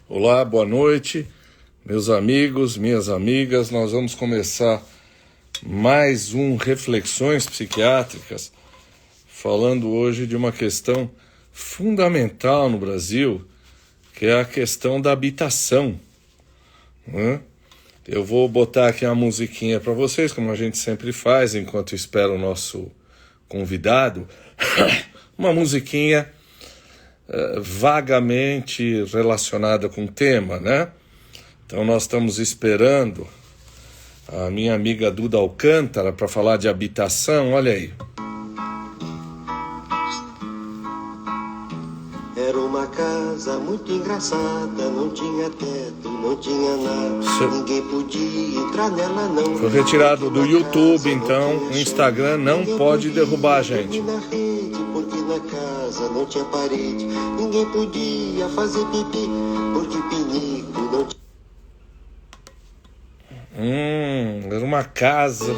Olá, boa noite, meus amigos, minhas amigas. Nós vamos começar mais um Reflexões Psiquiátricas, falando hoje de uma questão fundamental no Brasil, que é a questão da habitação, né? Eu vou botar aqui uma musiquinha para vocês, como a gente sempre faz, enquanto espera o nosso convidado. Uma musiquinha vagamente relacionada com o tema, né? Então nós estamos esperando a minha amiga Duda Alcântara para falar de habitação. Olha aí. Era uma casa muito engraçada, não tinha teto, não tinha nada, ninguém podia entrar nela não. Foi retirado do YouTube, então o Instagram não pode derrubar a gente. Na rede, porque na casa não tinha parede, ninguém podia fazer pipi, porque pinico não tinha. Era uma casa.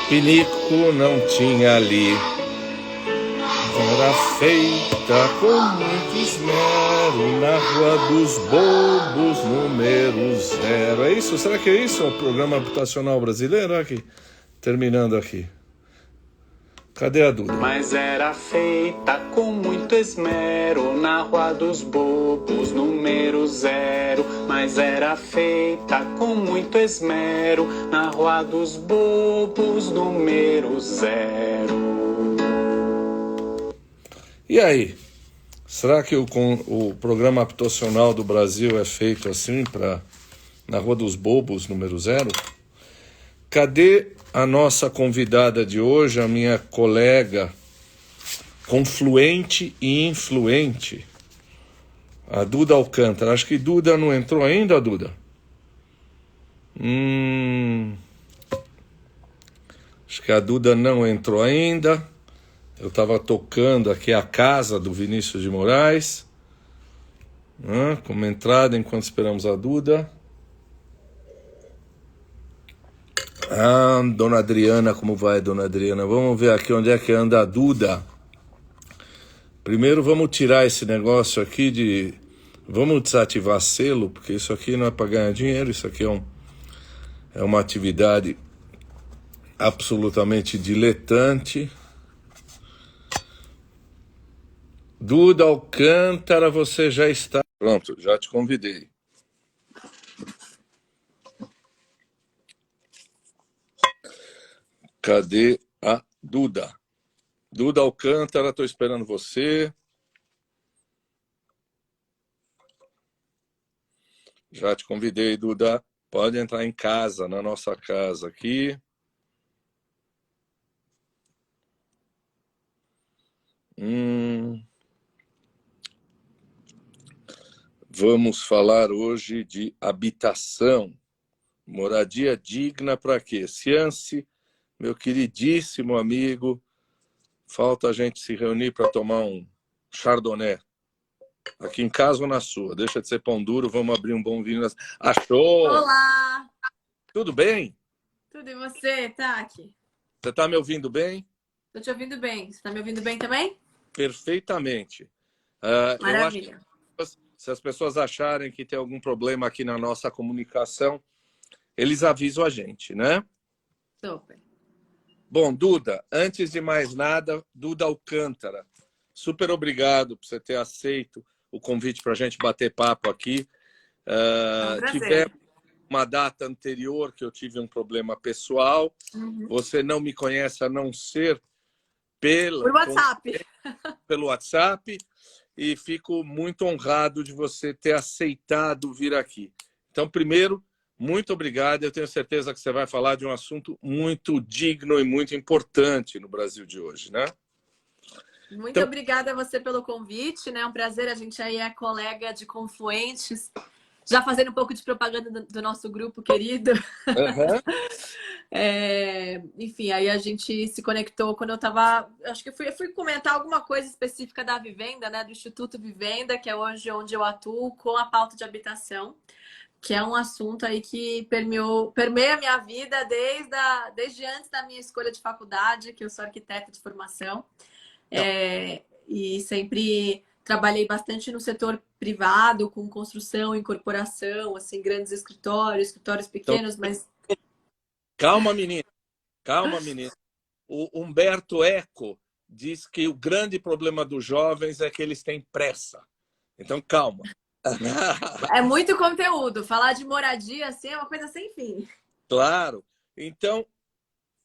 Pinico não tinha ali. Era feita com muito esmero na Rua dos Bobos, número 0. É isso? Será que é isso? O programa habitacional brasileiro? Aqui. Terminando aqui. Cadê a Duda? Mas era feita com muito esmero na Rua dos Bobos, número 0. Mas era feita com muito esmero na Rua dos Bobos, número 0. E aí? Será que o programa habitacional do Brasil é feito assim na Rua dos Bobos, número 0? Cadê a nossa convidada de hoje, a minha colega confluente e influente, a Duda Alcântara? Acho que Duda não entrou ainda, Duda? Acho que a Duda não entrou ainda. Eu estava tocando aqui a casa do Vinícius de Moraes, como entrada enquanto esperamos a Duda. Dona Adriana, como vai, Dona Adriana? Vamos ver aqui onde é que anda a Duda. Primeiro vamos tirar esse negócio aqui vamos desativar selo, porque isso aqui não é para ganhar dinheiro, isso aqui é uma atividade absolutamente diletante. Duda Alcântara, você já está... Pronto, já te convidei. Cadê a Duda? Duda Alcântara, estou esperando você. Já te convidei, Duda. Pode entrar em casa, na nossa casa aqui. Vamos falar hoje de habitação. Moradia digna para quê? Ciance, meu queridíssimo amigo, falta a gente se reunir para tomar um chardonnay. Aqui em casa ou na sua? Deixa de ser pão duro, vamos abrir um bom vinho. Achou? Olá! Tudo bem? Tudo e você, Taki? Você está me ouvindo bem? Tô te ouvindo bem. Você tá me ouvindo bem também? Perfeitamente. Maravilha. Eu acho que se as pessoas acharem que tem algum problema aqui na nossa comunicação, eles avisam a gente, né? Super. Bom, Duda, antes de mais nada, Duda Alcântara, super obrigado por você ter aceito o convite para a gente bater papo aqui. É um prazer. Tivemos uma data anterior que eu tive um problema pessoal. Você não me conhece a não ser pelo WhatsApp, e fico muito honrado de você ter aceitado vir aqui. Então, primeiro, muito obrigado. Eu tenho certeza que você vai falar de um assunto muito digno e muito importante no Brasil de hoje, né? Muito obrigada a você pelo convite, né? É um prazer, a gente aí é colega de Confluentes, já fazendo um pouco de propaganda do nosso grupo querido. Enfim, aí a gente se conectou quando eu tava... Acho que eu fui comentar alguma coisa específica da Vivenda, né? Do Instituto Vivenda, que é hoje onde eu atuo com a pauta de habitação. que é um assunto aí que permeia a minha vida desde antes da minha escolha de faculdade, que eu sou arquiteta de formação. E sempre trabalhei bastante no setor privado, com construção, incorporação, assim, grandes escritórios pequenos, mas... Calma, menina. Calma, menina. O Humberto Eco diz que o grande problema dos jovens é que eles têm pressa. Então, calma. É muito conteúdo. Falar de moradia, assim, é uma coisa sem fim. Claro. Então,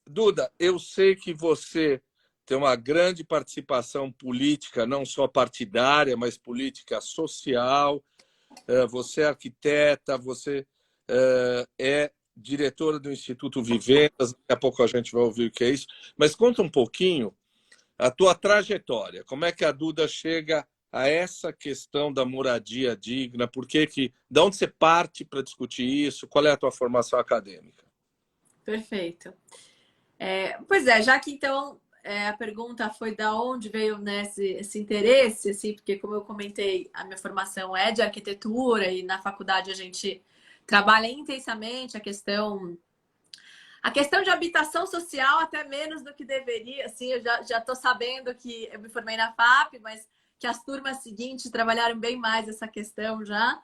Duda, eu sei que você tem uma grande participação política, não só partidária, mas política social. Você é arquiteta, você é diretora do Instituto Vivendas. Daqui a pouco a gente vai ouvir o que é isso. Mas conta um pouquinho a tua trajetória. Como é que a Duda chega a essa questão da moradia digna? De onde você parte para discutir isso? Qual é a tua formação acadêmica? Perfeito. Pois é, já que então a pergunta foi da onde veio, né, esse interesse, assim, porque como eu comentei, a minha formação é de arquitetura e na faculdade a gente trabalha intensamente a questão de habitação social, até menos do que deveria. Assim, eu já estou sabendo que eu me formei na FAP, mas que as turmas seguintes trabalharam bem mais essa questão já,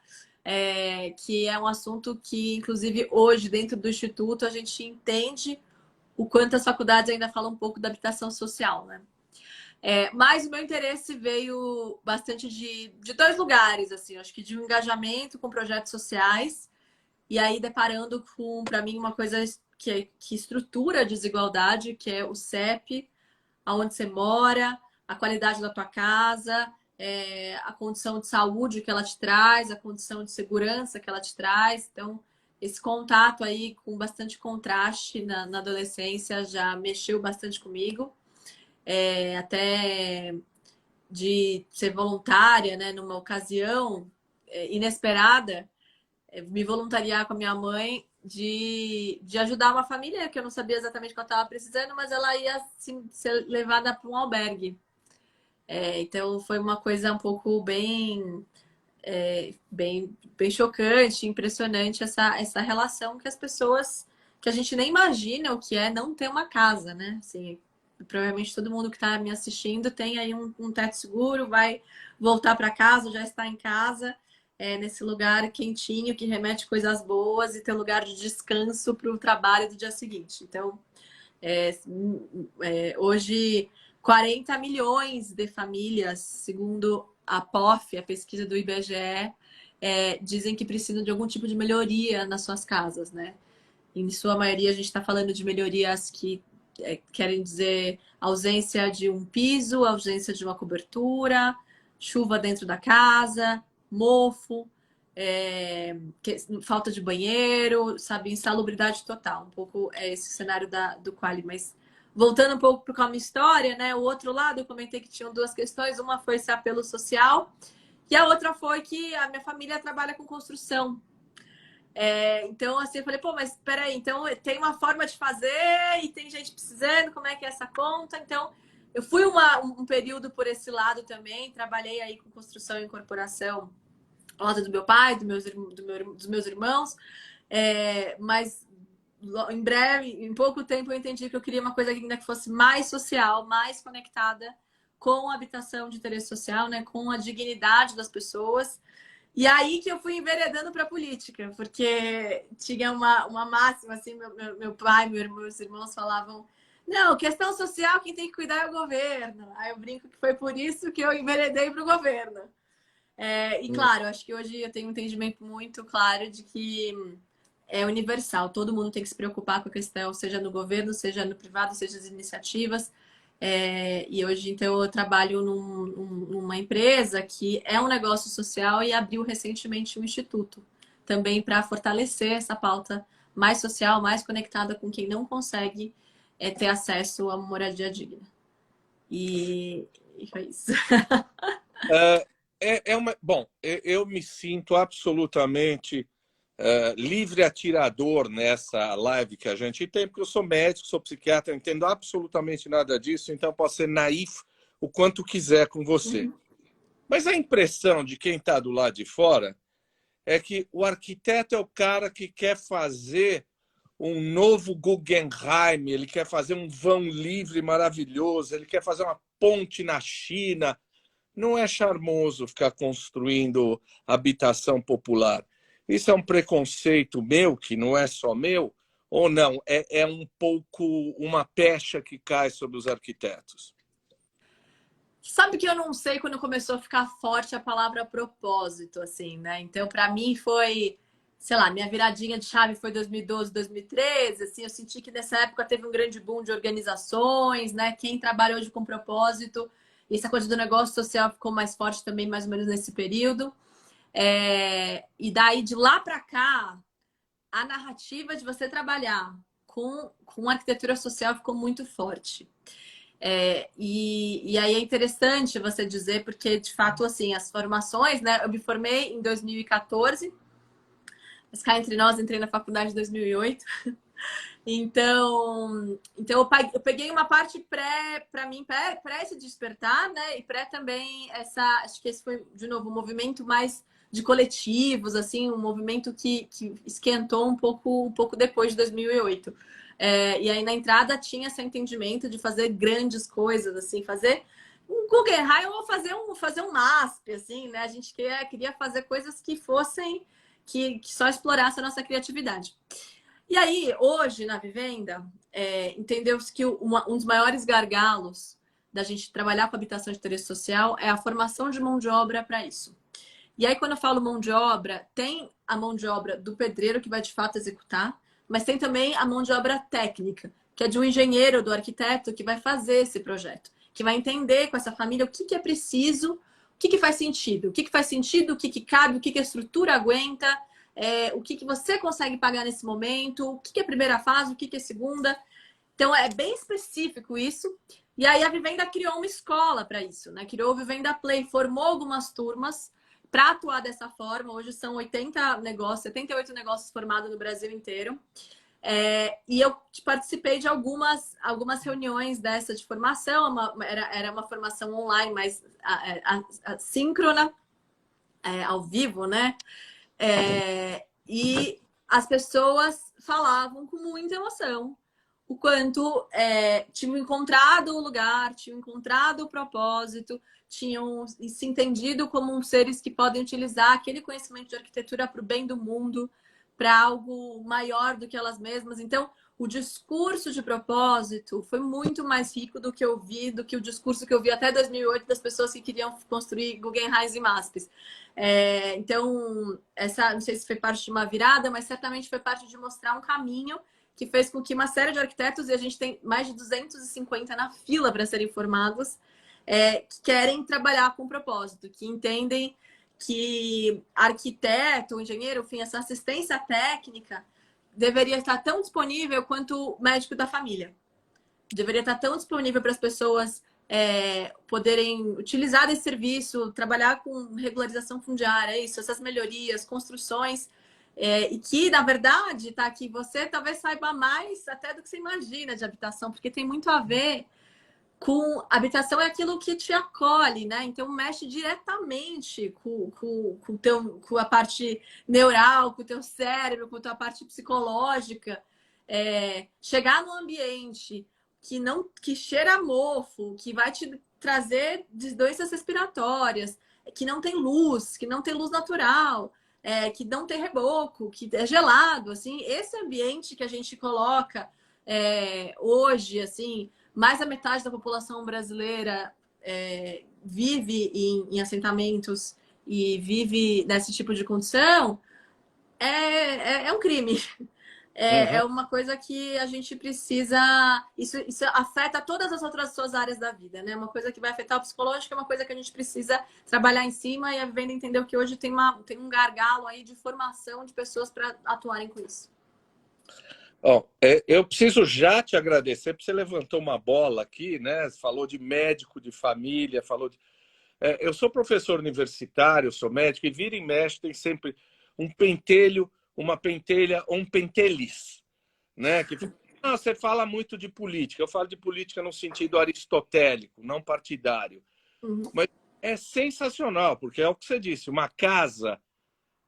que é um assunto que, inclusive, hoje, dentro do Instituto, a gente entende o quanto as faculdades ainda falam um pouco da habitação social, né? Mas o meu interesse veio bastante de dois lugares, assim, acho que de um engajamento com projetos sociais, e aí deparando com, para mim, uma coisa que estrutura a desigualdade, que é o CEP, aonde você mora, a qualidade da tua casa, a condição de saúde que ela te traz, a condição de segurança que ela te traz. Então, esse contato aí com bastante contraste na adolescência já mexeu bastante comigo. Até de ser voluntária, né, numa ocasião inesperada, me voluntariar com a minha mãe de ajudar uma família que eu não sabia exatamente o que ela estava precisando, mas ela ia assim, ser levada para um albergue. Então foi uma coisa um pouco bem chocante, impressionante essa relação que as pessoas, que a gente nem imagina o que é não ter uma casa, né? Assim, provavelmente todo mundo que está me assistindo tem aí um teto seguro, vai voltar para casa, já está em casa, nesse lugar quentinho que remete coisas boas e ter lugar de descanso para o trabalho do dia seguinte. Então, hoje 40 milhões de famílias, segundo a POF, a pesquisa do IBGE, dizem que precisam de algum tipo de melhoria nas suas casas, né? Em sua maioria, a gente está falando de melhorias que querem dizer ausência de um piso, ausência de uma cobertura, chuva dentro da casa, mofo, falta de banheiro, sabe, insalubridade total. Um pouco esse cenário do Quali, mas voltando um pouco para a minha história, né? O outro lado, eu comentei que tinham duas questões. Uma foi esse apelo social e a outra foi que a minha família trabalha com construção. Então, assim, eu falei, pô, mas peraí, então tem uma forma de fazer e tem gente precisando, como é que é essa conta? Então, eu fui um período por esse lado também, trabalhei aí com construção e incorporação ao lado do meu pai, dos meus irmãos, mas em breve, em pouco tempo, eu entendi que eu queria uma coisa ainda que fosse mais social, mais conectada com a habitação de interesse social, né, com a dignidade das pessoas. E aí que eu fui enveredando para a política, porque tinha uma máxima, assim, meu pai, meus irmãos falavam, não, questão social, quem tem que cuidar é o governo. Aí eu brinco que foi por isso que eu enveredei para o governo. E claro, acho que hoje eu tenho um entendimento muito claro de que é universal, todo mundo tem que se preocupar com a questão, seja no governo, seja no privado, seja as iniciativas. E hoje, então, eu trabalho numa empresa que é um negócio social e abriu recentemente um instituto também para fortalecer essa pauta mais social, mais conectada com quem não consegue ter acesso a uma moradia digna. E foi isso. Bom, eu me sinto absolutamente livre atirador nessa live que a gente tem, porque eu sou médico, sou psiquiatra, não entendo absolutamente nada disso, então eu posso ser naif o quanto quiser com você. Mas a impressão de quem está do lado de fora é que o arquiteto é o cara que quer fazer um novo Guggenheim, ele quer fazer um vão livre maravilhoso, ele quer fazer uma ponte na China. Não é charmoso ficar construindo habitação popular. Isso é um preconceito meu, que não é só meu, ou não? É um pouco uma pecha que cai sobre os arquitetos. Sabe que eu não sei quando começou a ficar forte a palavra propósito, assim, né? Então, para mim foi, sei lá, minha viradinha de chave foi 2012, 2013, assim, eu senti que nessa época teve um grande boom de organizações, né? Quem trabalha hoje com propósito, e essa coisa do negócio social ficou mais forte também, mais ou menos nesse período. E daí, de lá para cá, a narrativa de você trabalhar com arquitetura social ficou muito forte. E aí é interessante você dizer, porque de fato, assim, as formações, né? Eu me formei em 2014, mas cá entre nós, entrei na faculdade em 2008. Então eu peguei uma parte para mim, pré esse despertar, né? E pré também acho que esse foi, de novo, um movimento mais de coletivos, assim, um movimento que esquentou um pouco depois de 2008. E aí, na entrada, tinha esse entendimento de fazer grandes coisas, assim, fazer um Guggenheim ou fazer um MASP, assim, né? A gente queria fazer coisas que fossem, que só explorassem a nossa criatividade. E aí, hoje, na Vivenda, entendeu-se que um dos maiores gargalos da gente trabalhar com habitação de interesse social é a formação de mão de obra para isso. E aí, quando eu falo mão de obra, tem a mão de obra do pedreiro que vai, de fato, executar, mas tem também a mão de obra técnica, que é de um engenheiro, do arquiteto, que vai fazer esse projeto, que vai entender com essa família o que é preciso, o que faz sentido, o que cabe, o que a estrutura aguenta, o que você consegue pagar nesse momento, o que é primeira fase, o que é segunda. Então, é bem específico isso. E aí, a Vivenda criou uma escola para isso, né? Criou o Vivenda Play, formou algumas turmas para atuar dessa forma. Hoje são 80 negócios, 78 negócios formados no Brasil inteiro. E eu participei de algumas reuniões dessa de formação. Era uma formação online, mas assíncrona, ao vivo, né? E as pessoas falavam com muita emoção o quanto tinham encontrado o lugar, tinham encontrado o propósito, tinham se entendido como seres que podem utilizar aquele conhecimento de arquitetura para o bem do mundo, para algo maior do que elas mesmas. Então, o discurso de propósito foi muito mais rico do que o discurso que eu vi até 2008 das pessoas que queriam construir Guggenheims e MASPs. Então, não sei se foi parte de uma virada, mas certamente foi parte de mostrar um caminho que fez com que uma série de arquitetos, e a gente tem mais de 250 na fila para serem formados, que querem trabalhar com propósito, que entendem que arquiteto, engenheiro, enfim, essa assistência técnica deveria estar tão disponível quanto o médico da família. Deveria estar tão disponível para as pessoas poderem utilizar esse serviço, trabalhar com regularização fundiária, essas melhorias, construções, e que, na verdade, tá aqui, você talvez saiba mais até do que você imagina de habitação, porque tem muito a ver com habitação, é aquilo que te acolhe, né? Então mexe diretamente com a parte neural, com o teu cérebro, com a tua parte psicológica. Chegar num ambiente que cheira a mofo, que vai te trazer doenças respiratórias, que não tem luz natural, que não tem reboco, que é gelado, assim, esse ambiente que a gente coloca hoje, assim, mais da metade da população brasileira vive em assentamentos e vive nesse tipo de condição, é um crime. É uma coisa que a gente precisa... Isso afeta todas as outras suas áreas da vida, né? Uma coisa que vai afetar o psicológico, é uma coisa que a gente precisa trabalhar em cima, e a Vivenda entendeu que hoje tem um gargalo aí de formação de pessoas para atuarem com isso. Eu preciso já te agradecer, porque você levantou uma bola aqui, né? Falou de médico, de família, eu sou professor universitário, sou médico, e vira e mexe tem sempre um pentelho, uma pentelha ou um pentelis, né? Que você fala muito de política. Eu falo de política no sentido aristotélico, não partidário. Mas é sensacional, porque é o que você disse, uma casa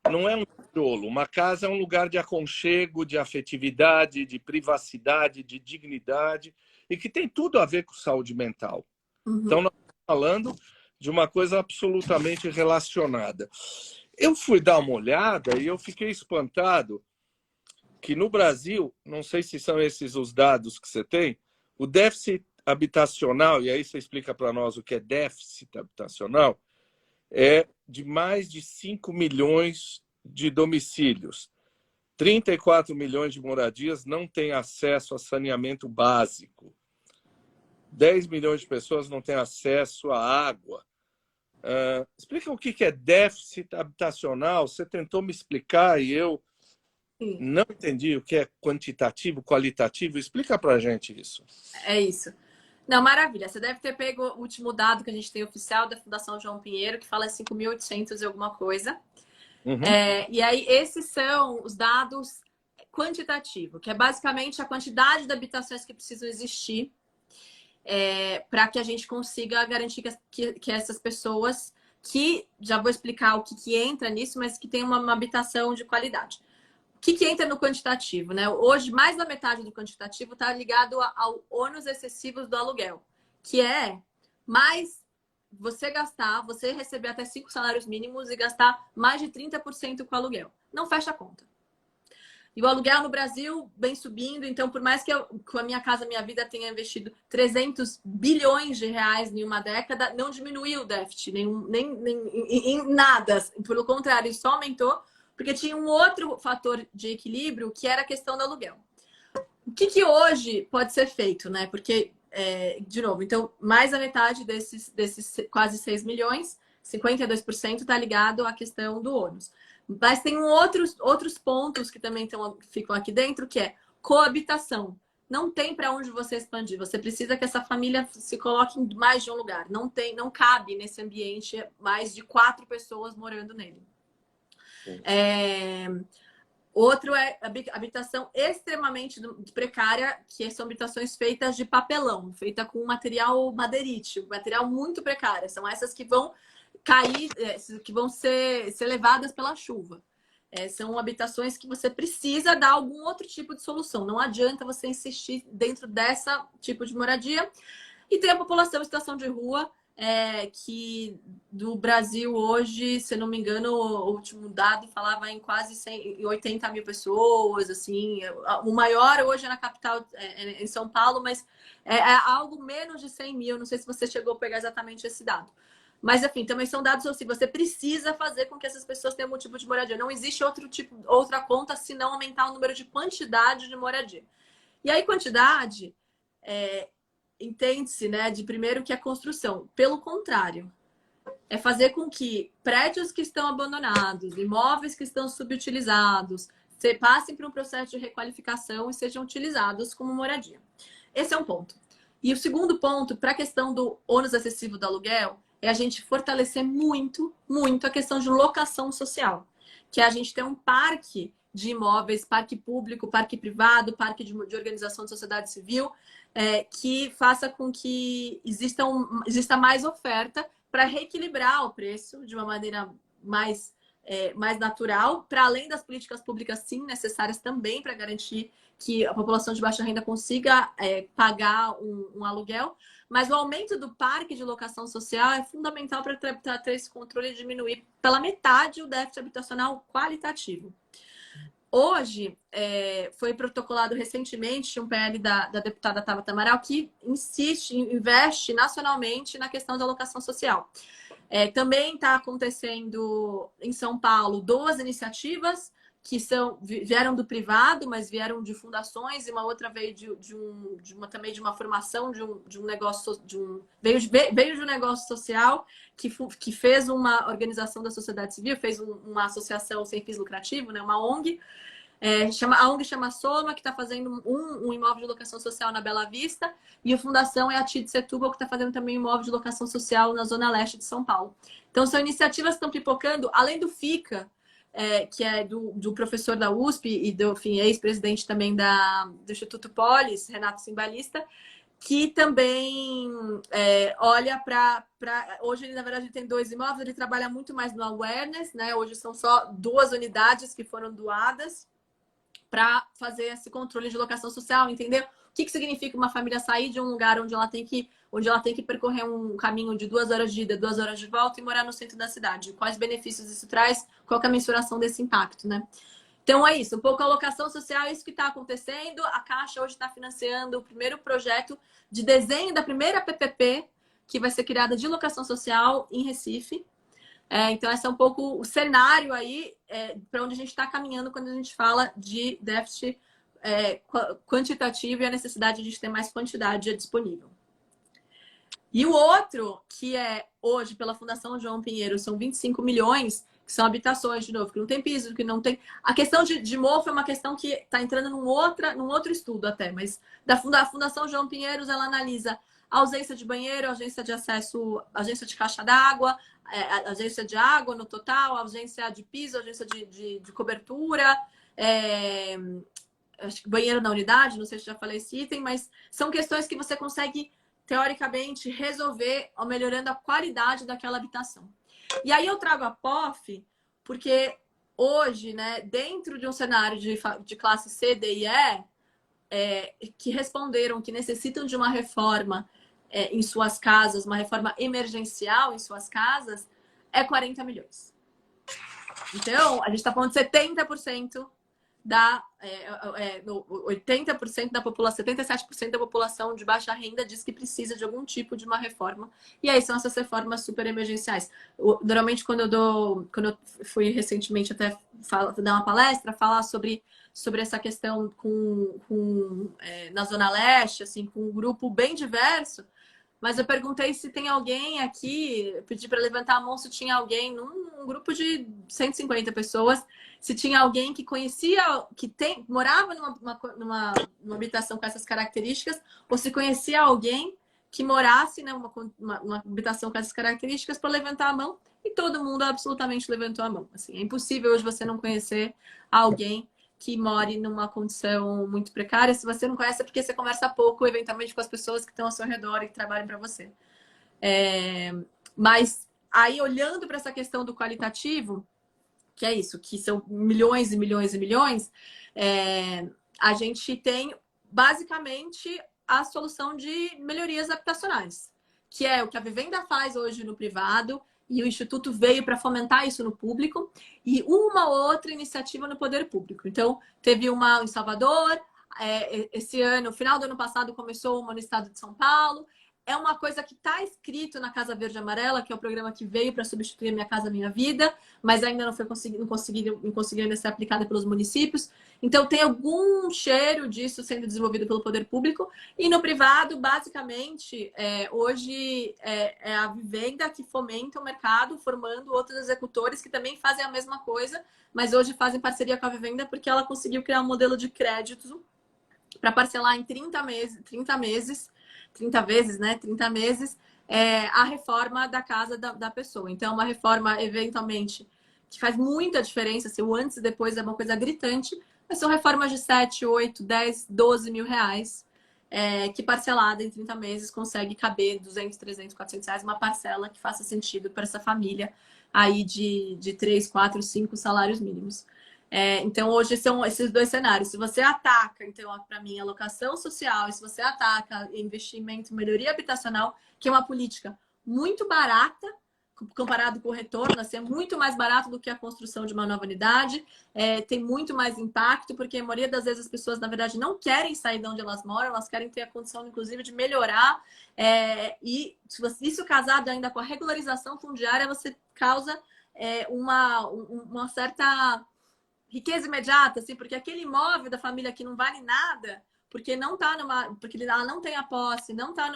não é um tijolo. Uma casa é um lugar de aconchego, de afetividade, de privacidade, de dignidade, e que tem tudo a ver com saúde mental. Então, nós estamos falando de uma coisa absolutamente relacionada. Eu fui dar uma olhada e eu fiquei espantado que no Brasil, não sei se são esses os dados que você tem, o déficit habitacional, e aí você explica para nós o que é déficit habitacional, é de mais de 5 milhões de domicílios. 34 milhões de moradias não têm acesso a saneamento básico. 10 milhões de pessoas não têm acesso à água. Explica o que é déficit habitacional. Você tentou me explicar e eu não entendi o que é quantitativo, qualitativo. Explica para a gente isso. É isso. Não, maravilha. Você deve ter pego o último dado que a gente tem oficial da Fundação João Pinheiro, que fala 5.800 e alguma coisa. E aí, esses são os dados quantitativos, que é basicamente a quantidade de habitações que precisam existir para que a gente consiga garantir que essas pessoas, que já vou explicar o que entra nisso, mas que tem uma habitação de qualidade. O que entra no quantitativo, né? Hoje, mais da metade do quantitativo está ligado ao ônus excessivos do aluguel, que é mais você receber até 5 salários mínimos e gastar mais de 30% com aluguel. Não fecha a conta. E o aluguel no Brasil vem subindo, então por mais que com a Minha Casa Minha Vida tenha investido 300 bilhões de reais em uma década, não diminuiu o déficit, nem em nada. Pelo contrário, só aumentou, porque tinha um outro fator de equilíbrio, que era a questão do aluguel. O que hoje pode ser feito, né? Porque, de novo, então, mais da metade desses quase 6 milhões, 52% está ligado à questão do ônus. Mas tem outros pontos que também ficam aqui dentro, que é coabitação. Não tem para onde você expandir. Você precisa que essa família se coloque em mais de um lugar. Não cabe nesse ambiente mais de 4 pessoas morando nele. Outro é habitação extremamente precária, que são habitações feitas de papelão, feita com material madeirite, material muito precário. São essas que vão cair, que vão ser levadas pela chuva. São habitações que você precisa dar algum outro tipo de solução. Não adianta você insistir dentro dessa tipo de moradia. E tem a população em situação de rua, que do Brasil hoje, se não me engano, o último dado falava em quase 80 mil pessoas, assim. O maior hoje é na capital, em São Paulo, mas é algo menos de 100 mil. Não sei se você chegou a pegar exatamente esse dado. Mas, enfim, também são dados assim, você precisa fazer com que essas pessoas tenham um tipo de moradia. Não existe outra conta se não aumentar o número de quantidade de moradia. E aí, quantidade, entende-se, né, de primeiro que é construção. Pelo contrário, é fazer com que prédios que estão abandonados, imóveis que estão subutilizados, passem por um processo de requalificação e sejam utilizados como moradia. Esse é um ponto. E o segundo ponto, para a questão do ônus excessivo do aluguel, é a gente fortalecer muito, muito a questão de locação social. Que é a gente ter um parque de imóveis, parque público, parque privado, parque de organização de sociedade civil, que faça com que exista mais oferta para reequilibrar o preço de uma maneira mais natural, para além das políticas públicas, sim, necessárias também para garantir que a população de baixa renda consiga pagar um aluguel. Mas o aumento do parque de locação social é fundamental para ter esse controle e diminuir pela metade o déficit habitacional qualitativo. Hoje, foi protocolado recentemente um PL da deputada Tabata Amaral que investe nacionalmente na questão da locação social. Também está acontecendo em São Paulo 2 iniciativas que vieram do privado, mas vieram de fundações, e uma outra veio também de uma formação de um negócio, veio de um negócio social que fez uma organização da sociedade civil, fez uma associação sem fins lucrativos, né, uma ONG. A ONG chama Soma, que está fazendo um imóvel de locação social na Bela Vista, e a fundação é a TID Setúbal, que está fazendo também um imóvel de locação social na Zona Leste de São Paulo. Então, são iniciativas que estão pipocando, além do FICA, que é do professor da USP e do ex-presidente também do Instituto Polis, Renato Cimbalista, que também olha para... Hoje, ele, na verdade, ele tem 2 imóveis, ele trabalha muito mais no awareness, né? Hoje são só 2 unidades que foram doadas para fazer esse controle de locação social, entendeu? O que significa uma família sair de um lugar onde ela tem que percorrer um caminho de 2 horas de ida, 2 horas de volta e morar no centro da cidade? Quais benefícios isso traz? Qual que é a mensuração desse impacto, né? Então é isso, um pouco a locação social, é isso que está acontecendo. A Caixa hoje está financiando o primeiro projeto de desenho da primeira PPP, que vai ser criada de locação social em Recife. Então esse é um pouco o cenário aí para onde a gente está caminhando quando a gente fala de déficit quantitativo e a necessidade de a gente ter mais quantidade disponível. E o outro, que é hoje pela Fundação João Pinheiro, são 25 milhões, que são habitações, de novo, que não tem piso, que não tem... A questão de mofo é uma questão que está entrando num outro estudo até, mas da Fundação João Pinheiros, ela analisa a ausência de banheiro, a ausência de acesso, a ausência de caixa d'água, a ausência de água no total, a ausência de piso, a ausência de cobertura, acho que banheiro na unidade, não sei se já falei esse item, mas são questões que você consegue, teoricamente, resolver melhorando a qualidade daquela habitação. E aí eu trago a POF, porque hoje, né, dentro de um cenário de classe C, D e E, que responderam que necessitam de uma reforma em suas casas, uma reforma emergencial em suas casas, é 40 milhões. Então, a gente está falando de 70% 80% da população, 77% da população de baixa renda diz que precisa de algum tipo de uma reforma. E aí são essas reformas super emergenciais. Normalmente, quando eu fui recentemente até dar uma palestra, falar sobre essa questão na Zona Leste, assim, com um grupo bem diverso, mas eu perguntei se tem alguém aqui, pedi para levantar a mão se tinha alguém num grupo de 150 pessoas, se tinha alguém que conhecia, morava numa habitação com essas características, ou se conhecia alguém que morasse numa habitação com essas características, para levantar a mão, e todo mundo absolutamente levantou a mão. Assim, é impossível hoje você não conhecer alguém que more numa condição muito precária. Se você não conhece, é porque você conversa pouco, eventualmente, com as pessoas que estão ao seu redor e que trabalham para você. Mas aí, olhando para essa questão do qualitativo, que é isso, que são milhões e milhões e milhões, a gente tem, basicamente, a solução de melhorias habitacionais, que é o que a Vivenda faz hoje no privado, e o Instituto veio para fomentar isso no público, e uma outra iniciativa no poder público. Então, teve uma em Salvador, esse ano, no final do ano passado, começou uma no estado de São Paulo. É uma coisa que está escrito na Casa Verde e Amarela, que é o programa que veio para substituir a Minha Casa Minha Vida, mas ainda não conseguiu ainda ser aplicada pelos municípios. Então, tem algum cheiro disso sendo desenvolvido pelo poder público. E no privado, basicamente, hoje é a Vivenda que fomenta o mercado, formando outros executores que também fazem a mesma coisa, mas hoje fazem parceria com a Vivenda porque ela conseguiu criar um modelo de crédito para parcelar em 30 meses, 30 vezes, né? 30 meses, a reforma da casa da pessoa. Então, uma reforma, eventualmente, que faz muita diferença, se o antes e depois é uma coisa gritante, mas são reformas de 7, 8, 10, 12 mil reais, que parcelada em 30 meses consegue caber 200, 300, 400 reais, uma parcela que faça sentido para essa família aí de 3, 4, 5 salários mínimos. Então, hoje são esses 2 cenários. Se você ataca, então, para mim, a locação social, e se você ataca investimento em melhoria habitacional, que é uma política muito barata, comparado com o retorno, assim, é muito mais barato do que a construção de uma nova unidade, tem muito mais impacto, porque a maioria das vezes as pessoas, na verdade, não querem sair de onde elas moram, elas querem ter a condição, inclusive, de melhorar, e isso casado ainda com a regularização fundiária, você causa uma certa riqueza imediata, assim, porque aquele imóvel da família que não vale nada, porque ela não tem a posse, não está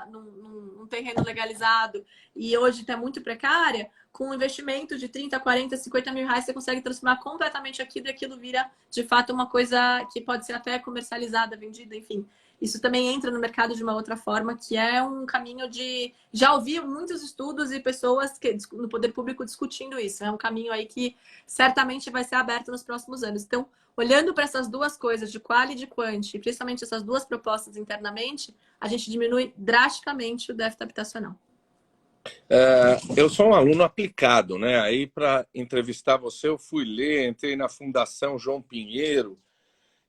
num terreno legalizado e hoje está muito precária, com um investimento de 30, 40, 50 mil reais, você consegue transformar completamente aquilo e aquilo vira, de fato, uma coisa que pode ser até comercializada, vendida, enfim. isso também entra no mercado de uma outra forma, que é um caminho de... Já ouvi muitos estudos e pessoas no poder público discutindo isso. É um caminho aí que certamente vai ser aberto nos próximos anos. Então, olhando para essas duas coisas, de quali e de quanti, e principalmente essas duas propostas internamente, a gente diminui drasticamente o déficit habitacional. Eu sou um aluno aplicado, né? Aí, para entrevistar você, eu fui ler, entrei na Fundação João Pinheiro,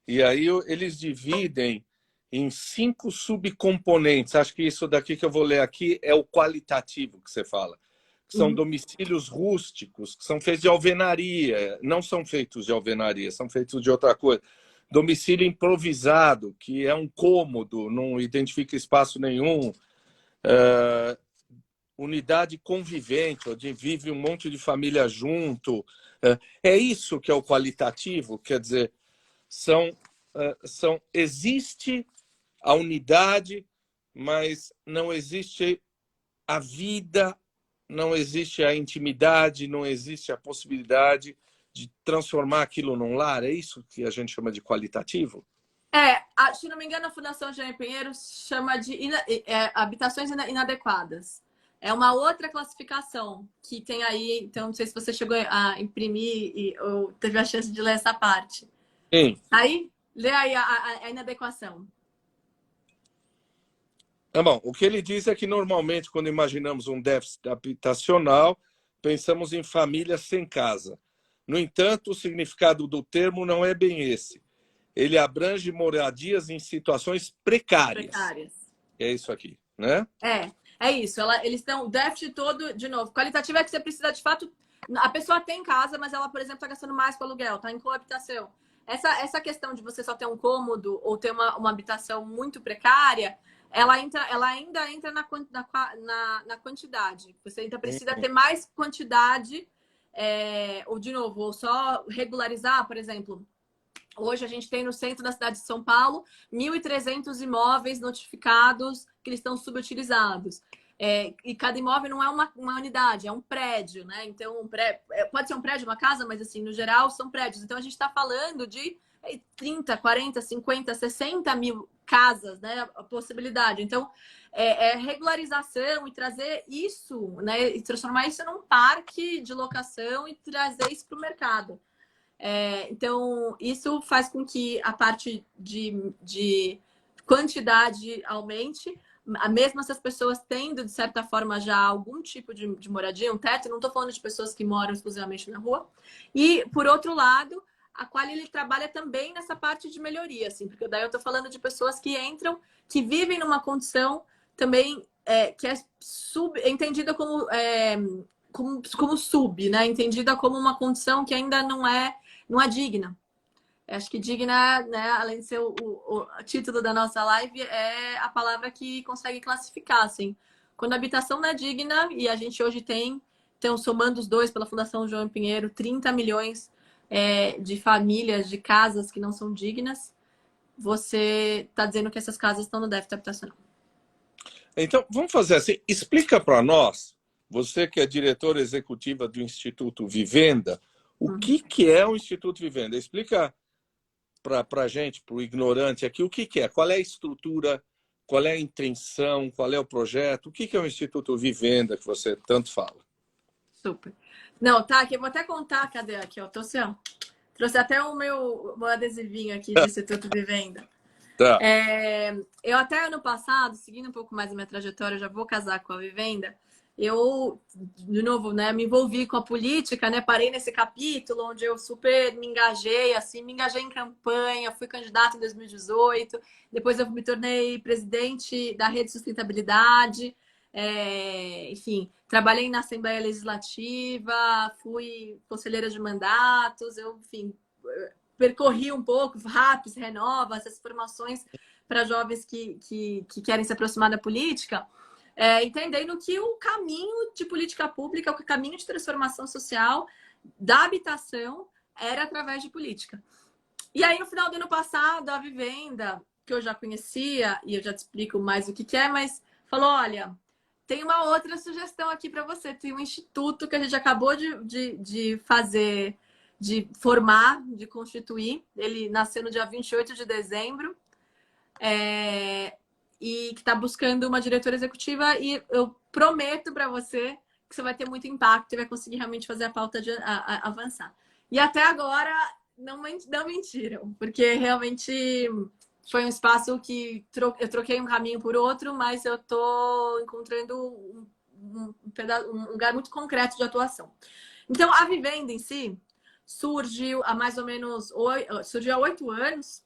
e aí eles dividem em 5 subcomponentes. Acho que isso daqui que eu vou ler aqui é o qualitativo que você fala. Que são domicílios rústicos, que são feitos de alvenaria. Não são feitos de alvenaria, são feitos de outra coisa. Domicílio improvisado, que é um cômodo, não identifica espaço nenhum. Unidade convivente, onde vive um monte de família junto. É isso que é o qualitativo, quer dizer, existe a unidade, mas não existe a vida, não existe a intimidade, não existe a possibilidade de transformar aquilo num lar. É isso que a gente chama de qualitativo? Se não me engano, a Fundação João Pinheiro chama de habitações inadequadas. É uma outra classificação que tem aí, então não sei se você chegou a imprimir ou teve a chance de ler essa parte. Sim. Aí, lê aí a inadequação. Bom, o que ele diz é que normalmente quando imaginamos um déficit habitacional, pensamos em famílias sem casa. No entanto, o significado do termo não é bem esse. Ele abrange moradias em situações precárias. É isso aqui, né? É isso. Eles estão o déficit todo, de novo. Qualitativo é que você precisa, de fato... A pessoa tem casa, mas ela, por exemplo, está gastando mais com aluguel, está em coabitação. Essa questão de você só ter um cômodo ou ter uma habitação muito precária, ela ainda entra na quantidade. Você ainda precisa ter mais quantidade, ou, de novo, ou só regularizar, por exemplo... Hoje a gente tem no centro da cidade de São Paulo 1.300 imóveis notificados que eles estão subutilizados. E cada imóvel não é uma unidade, é um prédio, né? Então, pode ser um prédio, uma casa, mas assim, no geral, são prédios. Então, a gente está falando de 30, 40, 50, 60 mil casas, né? A possibilidade. Então, regularização e trazer isso, né? E transformar isso num parque de locação e trazer isso para o mercado. Então, isso faz com que a parte de quantidade aumente, mesmo essas pessoas tendo, de certa forma, já algum tipo de moradia, um teto. Não estou falando de pessoas que moram exclusivamente na rua. E, por outro lado, a Quali ele trabalha também nessa parte de melhoria, assim, porque daí eu estou falando de pessoas que entram, que vivem numa condição também que é entendida como sub, né? Entendida como uma condição que ainda não é digna. Acho que digna, né, além de ser o título da nossa live, é a palavra que consegue classificar, assim. Quando a habitação não é digna, e a gente hoje tem, então, somando os dois pela Fundação João Pinheiro, 30 milhões de famílias, de casas que não são dignas, você está dizendo que essas casas estão no déficit habitacional. Então, vamos fazer assim, explica para nós, você que é diretora executiva do Instituto Vivenda, o que é o Instituto Vivenda? Explica para a gente, para o ignorante aqui, o que é, qual é a estrutura, qual é a intenção, qual é o projeto, o que é o Instituto Vivenda que você tanto fala? Super. Não, tá, aqui eu vou até contar, cadê aqui, ó, trouxe até o meu adesivinho aqui do Instituto Vivenda. Tá. Eu até ano passado, seguindo um pouco mais a minha trajetória, já vou casar com a Vivenda, eu, de novo, né, me envolvi com a política, né, parei nesse capítulo onde eu super me engajei em campanha, fui candidata em 2018, depois eu me tornei presidente da Rede Sustentabilidade, enfim, trabalhei na Assembleia Legislativa, fui conselheira de mandatos, enfim, percorri um pouco, RAPS, Renova, essas formações para jovens que querem se aproximar da política, entendendo que o caminho de política pública, o caminho de transformação social da habitação era através de política. E aí, no final do ano passado, a Vivenda, que eu já conhecia, e eu já te explico mais o que é, mas falou, olha, tem uma outra sugestão aqui para você. Tem um instituto que a gente acabou de fazer, de formar, de constituir. Ele nasceu no dia 28 de dezembro. e que está buscando uma diretora executiva, e eu prometo para você que você vai ter muito impacto e vai conseguir realmente fazer a pauta avançar. E até agora não mentiram, porque realmente foi um espaço que eu troquei um caminho por outro, mas eu estou encontrando um lugar muito concreto de atuação. Então, a Vivenda em si surgiu há mais ou menos surgiu há 8 anos,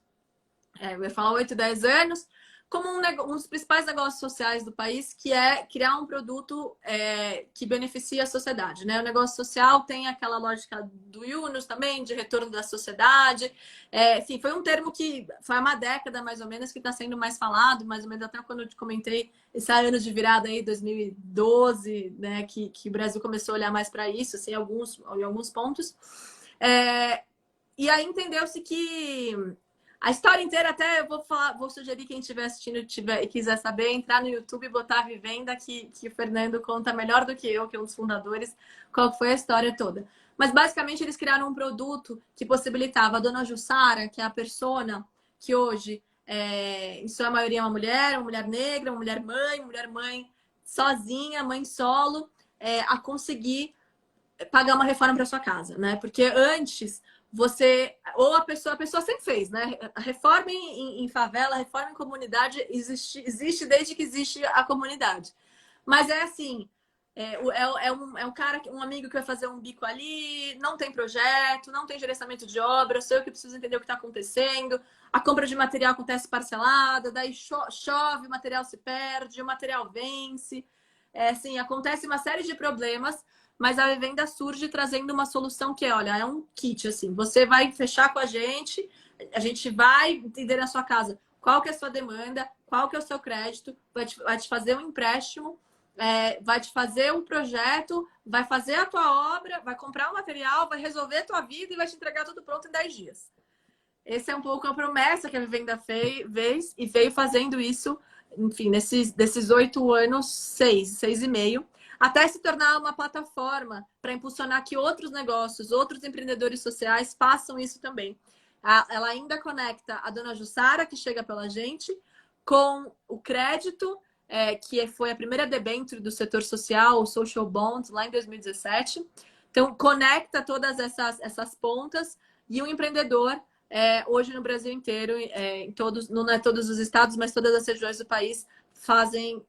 eu ia falar 8, 10 anos, como um dos principais negócios sociais do país, que é criar um produto que beneficia a sociedade, né? O negócio social tem aquela lógica do Yunus também, de retorno da sociedade. Enfim, foi um termo que foi há uma década, mais ou menos, que está sendo mais falado, mais ou menos até quando eu te comentei esse ano de virada aí, 2012, né? Que o Brasil começou a olhar mais para isso, assim, em alguns pontos. E aí entendeu-se que a história inteira, até eu vou sugerir quem estiver assistindo e quiser saber, entrar no YouTube e botar a Vivenda, que o Fernando conta melhor do que eu, que é um dos fundadores, qual foi a história toda. Mas basicamente eles criaram um produto que possibilitava a dona Jussara, que é a persona que hoje, em sua maioria, é uma mulher negra, uma mulher mãe sozinha, mãe solo, a conseguir pagar uma reforma para sua casa, né? Porque antes a pessoa sempre fez, né? A reforma em favela, a reforma em comunidade existe desde que existe a comunidade. Mas é assim, um amigo que vai fazer um bico ali, não tem projeto, não tem gerenciamento de obra, sou eu que preciso entender o que está acontecendo, a compra de material acontece parcelada, daí chove, o material se perde, o material vence, assim, acontece uma série de problemas. Mas a Vivenda surge trazendo uma solução que é um kit, assim. Você vai fechar com a gente vai entender na sua casa qual que é a sua demanda, qual que é o seu crédito, vai te fazer um empréstimo, vai te fazer um projeto, vai fazer a tua obra, vai comprar o material, vai resolver a tua vida e vai te entregar tudo pronto em 10 dias. Essa é um pouco a promessa que a Vivenda fez e veio fazendo isso, enfim, desses 8 anos, 6,5, até se tornar uma plataforma para impulsionar que outros negócios, outros empreendedores sociais façam isso também. Ela ainda conecta a dona Jussara, que chega pela gente, com o crédito, que foi a primeira debênture do setor social, o Social Bonds, lá em 2017. Então, conecta todas essas pontas e o empreendedor, hoje no Brasil inteiro, não é todos os estados, mas todas as regiões do país, fazem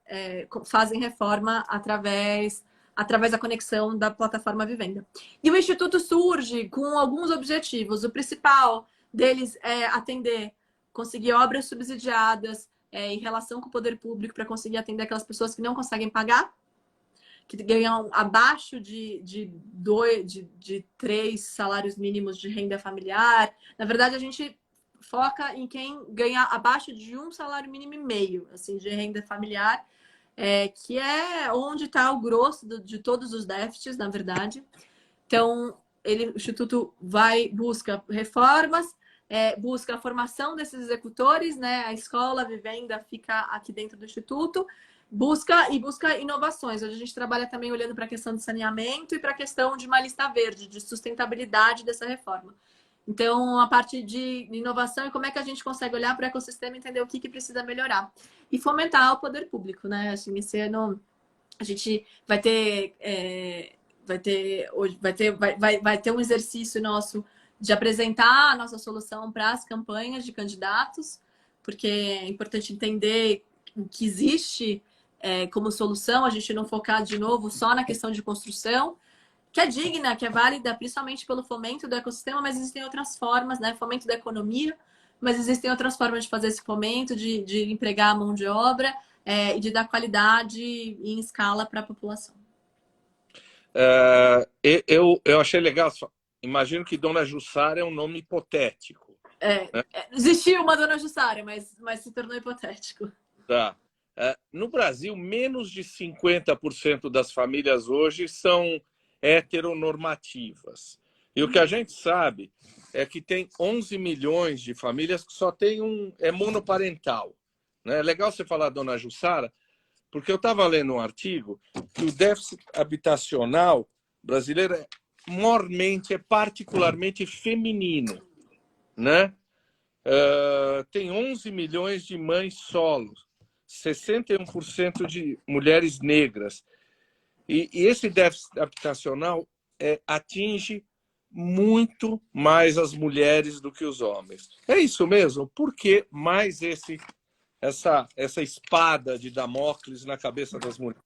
reforma através da conexão da plataforma Vivenda. E o Instituto surge com alguns objetivos. O principal deles é conseguir obras subsidiadas em relação com o poder público para conseguir atender aquelas pessoas que não conseguem pagar, que ganham abaixo de 3 salários mínimos de renda familiar. Na verdade, a gente foca em quem ganha abaixo de 1 salário mínimo e meio, assim, de renda familiar, que é onde está o grosso de todos os déficits, na verdade. Então, o Instituto busca reformas, busca a formação desses executores, né? A escola, a Vivenda fica aqui dentro do Instituto, busca inovações. Hoje a gente trabalha também olhando para a questão de saneamento e para a questão de uma lista verde, de sustentabilidade dessa reforma. Então, a parte de inovação e como é que a gente consegue olhar para o ecossistema e entender o que precisa melhorar. E fomentar o poder público, né? Assim, esse ano a gente vai ter um exercício nosso de apresentar a nossa solução para as campanhas de candidatos, porque é importante entender o que existe como solução, a gente não focar de novo só na questão de construção, que é digna, que é válida, principalmente pelo fomento do ecossistema, mas existem outras formas, né? Fomento da economia, mas existem outras formas de fazer esse fomento, de empregar a mão de obra e de dar qualidade em escala para a população. Eu achei legal, imagino que Dona Jussara é um nome hipotético. Né? Existiu uma Dona Jussara, mas se tornou hipotético. Tá. No Brasil, menos de 50% das famílias hoje são heteronormativas. E o que a gente sabe é que tem 11 milhões de famílias que só tem monoparental. Né? É legal você falar, Dona Jussara, porque eu estava lendo um artigo que o déficit habitacional brasileiro é particularmente feminino. Né? tem 11 milhões de mães solos, 61% de mulheres negras. E esse déficit habitacional atinge muito mais as mulheres do que os homens. É isso mesmo? Por que mais essa espada de Damócles na cabeça das mulheres?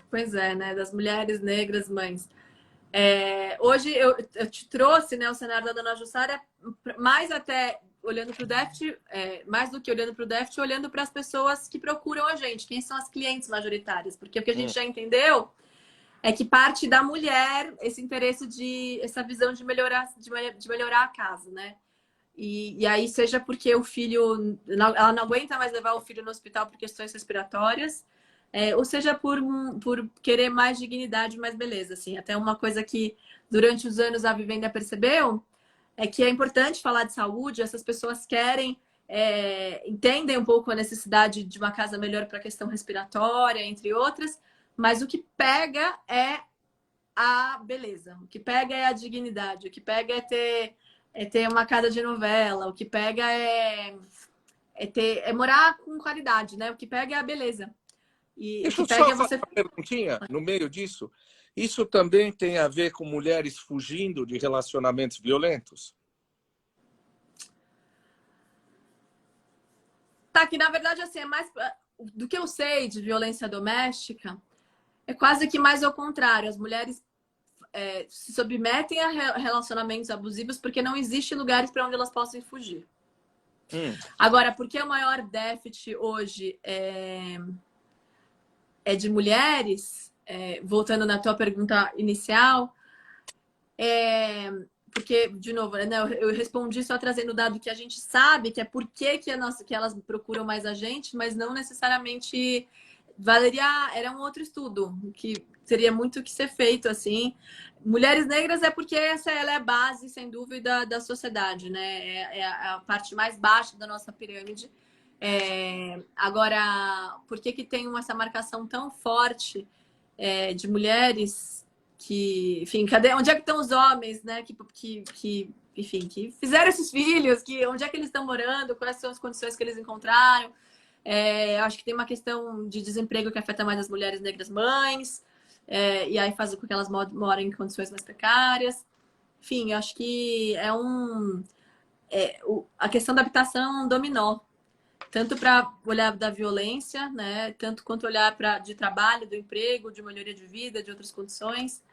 Pois é, né? Das mulheres negras mães. Hoje eu te trouxe, né, o cenário da Dona Jussara, mais até olhando para o déficit, mais do que olhando para o déficit, olhando para as pessoas que procuram a gente, quem são as clientes majoritárias. Porque o que a gente já entendeu é que parte da mulher esse interesse essa visão de melhorar a casa, né? E aí, seja porque o filho, ela não aguenta mais levar o filho no hospital por questões respiratórias, ou seja por querer mais dignidade, mais beleza. Assim. Até uma coisa que durante os anos a Vivenda percebeu é que é importante falar de saúde, essas pessoas entendem um pouco a necessidade de uma casa melhor para a questão respiratória, entre outras, mas o que pega é a beleza, o que pega é a dignidade, o que pega é ter uma casa de novela, o que pega é morar com qualidade, né? O que pega é a beleza. E Deixa o eu que pega só é fazer uma perguntinha no meio disso. Isso também tem a ver com mulheres fugindo de relacionamentos violentos? Tá, que na verdade, assim, é mais do que eu sei de violência doméstica, é quase que mais ao contrário. As mulheres se submetem a relacionamentos abusivos porque não existe lugares para onde elas possam fugir. Agora, porque o maior déficit hoje é de mulheres, voltando na tua pergunta inicial, porque, de novo, né, eu respondi só trazendo o dado que a gente sabe, que é por que elas procuram mais a gente, mas não necessariamente era um outro estudo, que teria muito que ser feito, assim. Mulheres negras é porque ela é a base, sem dúvida, da sociedade, né? É a parte mais baixa da nossa pirâmide. Agora, por que tem essa marcação tão forte de mulheres que, enfim, onde é que estão os homens, né? Enfim, que fizeram esses filhos, onde é que eles estão morando, quais são as condições que eles encontraram. Acho que tem uma questão de desemprego que afeta mais as mulheres negras mães, e aí faz com que elas morem em condições mais precárias. Enfim, acho que a questão da habitação é um dominó, tanto para olhar da violência, né, tanto quanto olhar de trabalho, do emprego, de melhoria de vida, de outras condições.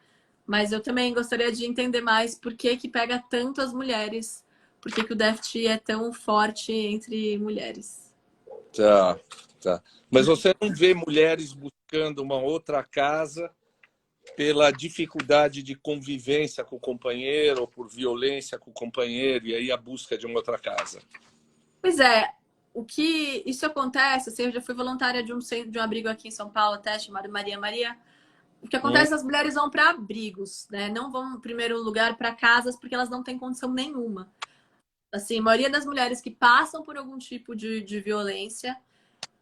Mas eu também gostaria de entender mais por que pega tanto as mulheres, por que o déficit é tão forte entre mulheres. Tá. Mas você não vê mulheres buscando uma outra casa pela dificuldade de convivência com o companheiro ou por violência com o companheiro e aí a busca de uma outra casa? Pois é. O que isso acontece, assim, eu já fui voluntária de um abrigo aqui em São Paulo, até chamado Maria Maria. O que acontece, as mulheres vão para abrigos, né? Não vão, em primeiro lugar, para casas, porque elas não têm condição nenhuma. Assim, a maioria das mulheres que passam por algum tipo de violência,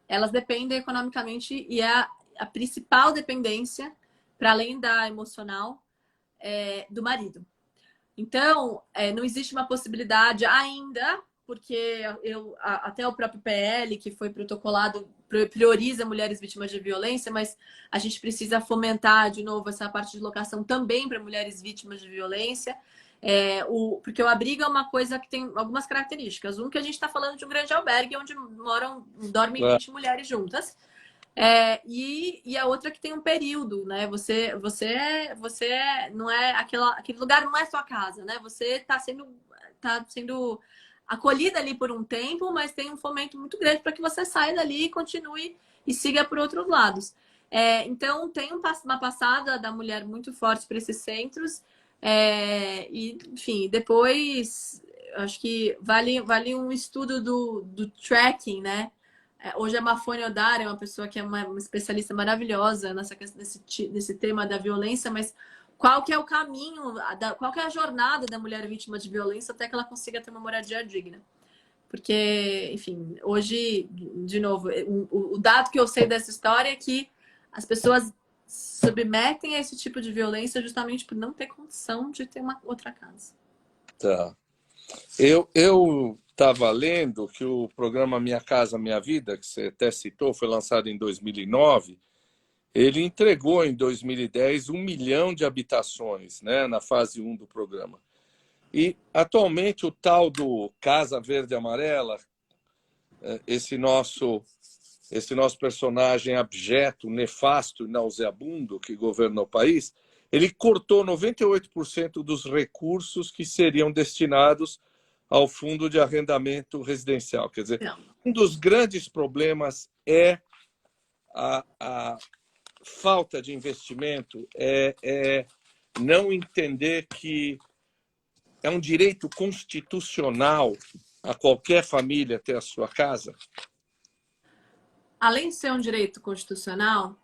elas dependem economicamente, e a principal dependência, para além da emocional, do marido. Então, não existe uma possibilidade ainda, porque até o próprio PL, que foi protocolado, prioriza mulheres vítimas de violência, mas a gente precisa fomentar, de novo, essa parte de locação também para mulheres vítimas de violência. Porque o abrigo é uma coisa que tem algumas características. Que a gente está falando de um grande albergue onde dormem 20 mulheres juntas. E a outra que tem um período, né? Você não é aquele lugar não é sua casa, né? Você tá sendo acolhida ali por um tempo, mas tem um fomento muito grande para que você saia dali e continue e siga por outros lados. Então tem uma passada da mulher muito forte para esses centros. E, enfim, depois acho que vale um estudo do tracking, né? Hoje a Mafone Odara é uma pessoa que é uma especialista maravilhosa nesse tema da violência, mas qual que é o caminho, qual que é a jornada da mulher vítima de violência até que ela consiga ter uma moradia digna? Porque, enfim, hoje, de novo, o dado que eu sei dessa história é que as pessoas submetem a esse tipo de violência justamente por não ter condição de ter uma outra casa. Tá. Eu estava lendo que o programa Minha Casa Minha Vida, que você até citou, foi lançado em 2009, ele entregou em 2010 1 milhão de habitações, né, na fase 1 do programa. E, atualmente, o tal do Casa Verde e Amarela, esse nosso personagem abjeto, nefasto e nauseabundo que governa o país, ele cortou 98% dos recursos que seriam destinados ao fundo de arrendamento residencial. Quer dizer, um dos grandes problemas é a falta de investimento, é não entender que é um direito constitucional a qualquer família ter a sua casa. Além de ser um direito constitucional,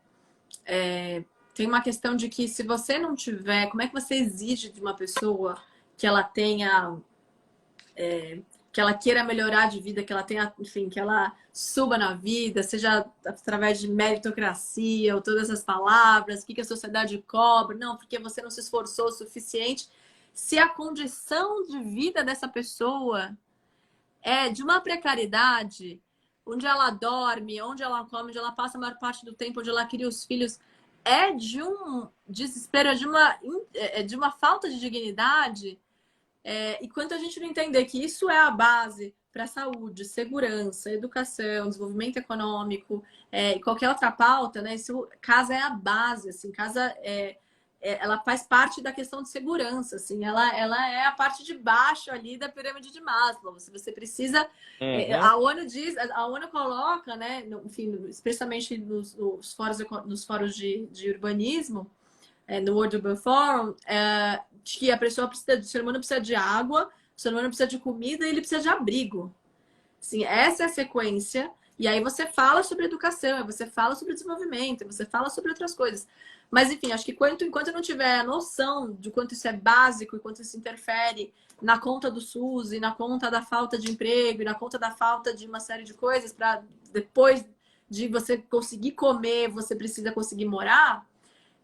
tem uma questão de que se você não tiver, como é que você exige de uma pessoa que ela tenha, que ela queira melhorar de vida, que ela tenha, enfim, que ela suba na vida, seja através de meritocracia ou todas essas palavras, o que a sociedade cobra, não, porque você não se esforçou o suficiente, se a condição de vida dessa pessoa é de uma precariedade, onde ela dorme, onde ela come, onde ela passa a maior parte do tempo, onde ela cria os filhos, é de um desespero, é de uma falta de dignidade. E quanto a gente não entender que isso é a base para a saúde, segurança, educação, desenvolvimento econômico e qualquer outra pauta, né? Casa é a base, assim, casa ela faz parte da questão de segurança, assim, ela é a parte de baixo ali da pirâmide de Maslow. Você precisa, a ONU coloca, né, enfim, especialmente nos fóruns de urbanismo, no World Urban Forum, que a pessoa precisa, o ser humano precisa de água, o ser humano precisa de comida e ele precisa de abrigo. Assim, essa é a sequência. E aí você fala sobre educação, você fala sobre desenvolvimento, você fala sobre outras coisas. Mas, enfim, acho que enquanto eu não tiver a noção de quanto isso é básico e quanto isso interfere na conta do SUS e na conta da falta de emprego e na conta da falta de uma série de coisas, para depois de você conseguir comer, você precisa conseguir morar,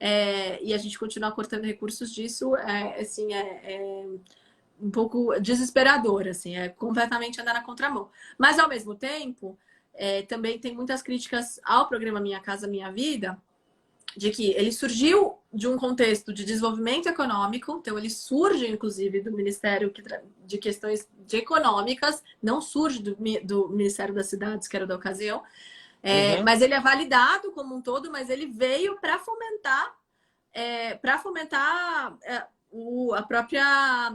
e a gente continuar cortando recursos disso, assim, um pouco desesperador, assim, é completamente andar na contramão. Mas, ao mesmo tempo, também tem muitas críticas ao programa Minha Casa Minha Vida, de que ele surgiu de um contexto de desenvolvimento econômico, então ele surge, inclusive, do Ministério de Questões econômicas, não surge do Ministério das Cidades, que era da ocasião, mas ele é validado como um todo, mas ele veio para fomentar a própria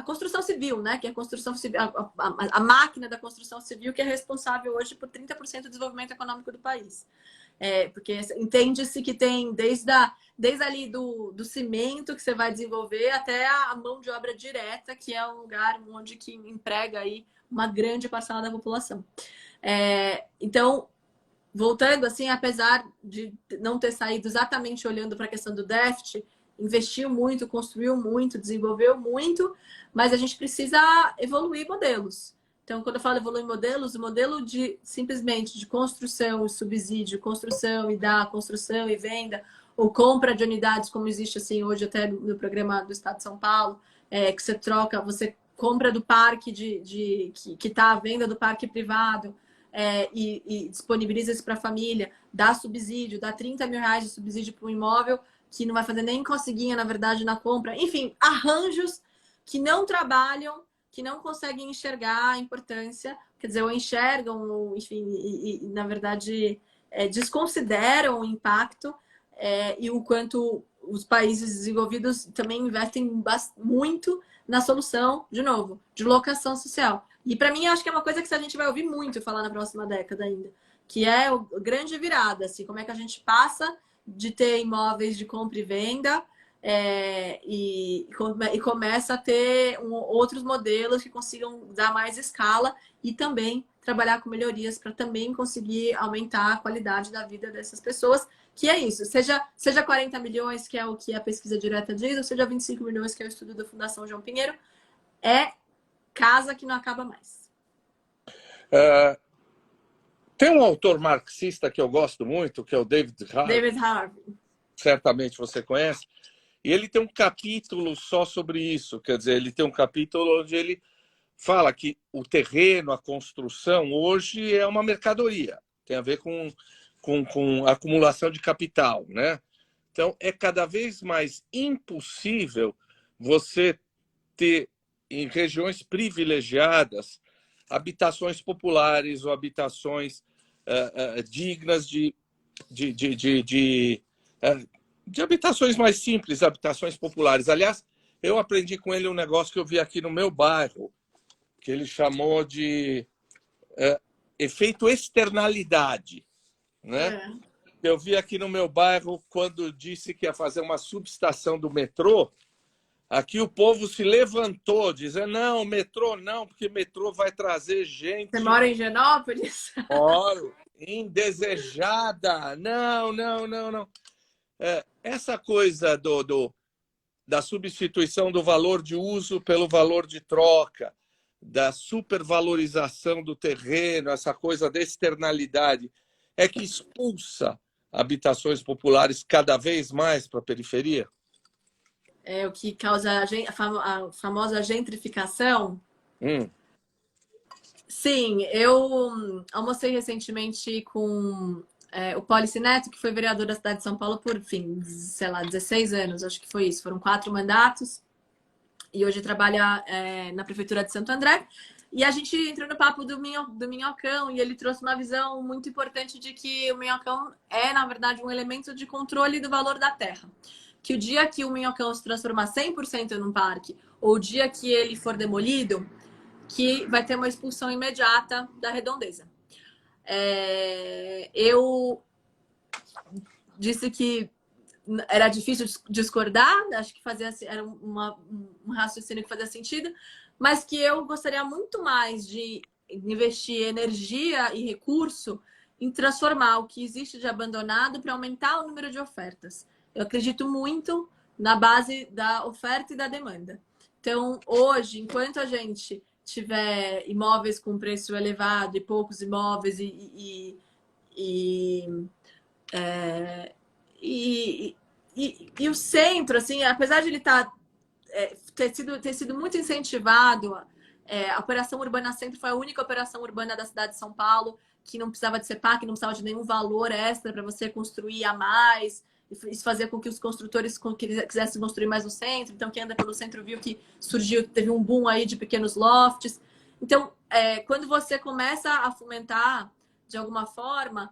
construção civil, né? Que é a construção civil, a máquina da construção civil, que é responsável hoje por 30% do desenvolvimento econômico do país. Porque entende-se que tem desde ali do cimento que você vai desenvolver até a mão de obra direta, que é um lugar onde que emprega aí uma grande parcela da população. Então, voltando assim, apesar de não ter saído exatamente olhando para a questão do déficit, investiu muito, construiu muito, desenvolveu muito, mas a gente precisa evoluir modelos. Então, quando eu falo evoluir modelos, o modelo simplesmente de construção e subsídio, construção e dar, construção e venda, ou compra de unidades, como existe assim hoje até no programa do Estado de São Paulo, que você compra do parque que está à venda do parque privado, e disponibiliza isso para a família, dá subsídio, dá 30 mil reais de subsídio para um imóvel que não vai fazer nem coceguinha, na verdade, na compra. Enfim, arranjos que não trabalham, que não conseguem enxergar a importância, quer dizer, ou enxergam, ou, enfim, e na verdade desconsideram o impacto e o quanto os países desenvolvidos também investem muito na solução, de novo, de locação social. E para mim, acho que é uma coisa que a gente vai ouvir muito falar na próxima década ainda, que é o grande virada, assim, como é que a gente passa de ter imóveis de compra e venda e começa a ter outros modelos que consigam dar mais escala e também trabalhar com melhorias para também conseguir aumentar a qualidade da vida dessas pessoas, que é isso, seja 40 milhões, que é o que a pesquisa direta diz, ou seja 25 milhões, que é o estudo da Fundação João Pinheiro, casa que não acaba mais. Tem um autor marxista que eu gosto muito, que é o David Harvey. David Harvey. Certamente você conhece. E ele tem um capítulo só sobre isso. Quer dizer, ele tem um capítulo onde ele fala que o terreno, a construção, hoje é uma mercadoria. Tem a ver com acumulação de capital, né? Então, é cada vez mais impossível você ter, em regiões privilegiadas, habitações populares ou habitações dignas de habitações mais simples, habitações populares. Aliás, eu aprendi com ele um negócio que eu vi aqui no meu bairro, que ele chamou de efeito externalidade, né? Eu vi aqui no meu bairro, quando disse que ia fazer uma subestação do metrô, aqui o povo se levantou, dizendo, não, metrô não, porque metrô vai trazer gente... Você mora em Higienópolis? Moro, indesejada. Não, não, não, não. Essa coisa da substituição do valor de uso pelo valor de troca, da supervalorização do terreno, essa coisa da externalidade, é que expulsa habitações populares cada vez mais para a periferia? É o que causa a famosa gentrificação. Sim, eu almocei recentemente com o Policy Neto, que foi vereador da cidade de São Paulo por, enfim, sei lá, 16 anos, acho que foi isso. Foram 4 mandatos. E hoje trabalha na Prefeitura de Santo André. E a gente entrou no papo do minhocão e ele trouxe uma visão muito importante de que o minhocão é, na verdade, um elemento de controle do valor da terra. Que o dia que o minhocão se transformar 100% num parque, ou o dia que ele for demolido, que vai ter uma expulsão imediata da redondeza. Eu disse que era difícil discordar, acho que era um raciocínio que fazia sentido, mas que eu gostaria muito mais de investir energia e recurso em transformar o que existe de abandonado para aumentar o número de ofertas. Eu acredito muito na base da oferta e da demanda. Então, hoje, enquanto a gente tiver imóveis com preço elevado e poucos imóveis e o centro, assim, apesar de ele ter sido muito incentivado, a Operação Urbana Centro foi a única operação urbana da cidade de São Paulo que não precisava de CEPAC, que não precisava de nenhum valor extra para você construir a mais. Isso fazia com que os construtores quisessem construir mais no centro. Então, quem anda pelo centro viu que teve um boom aí de pequenos lofts. Então, quando você começa a fomentar de alguma forma,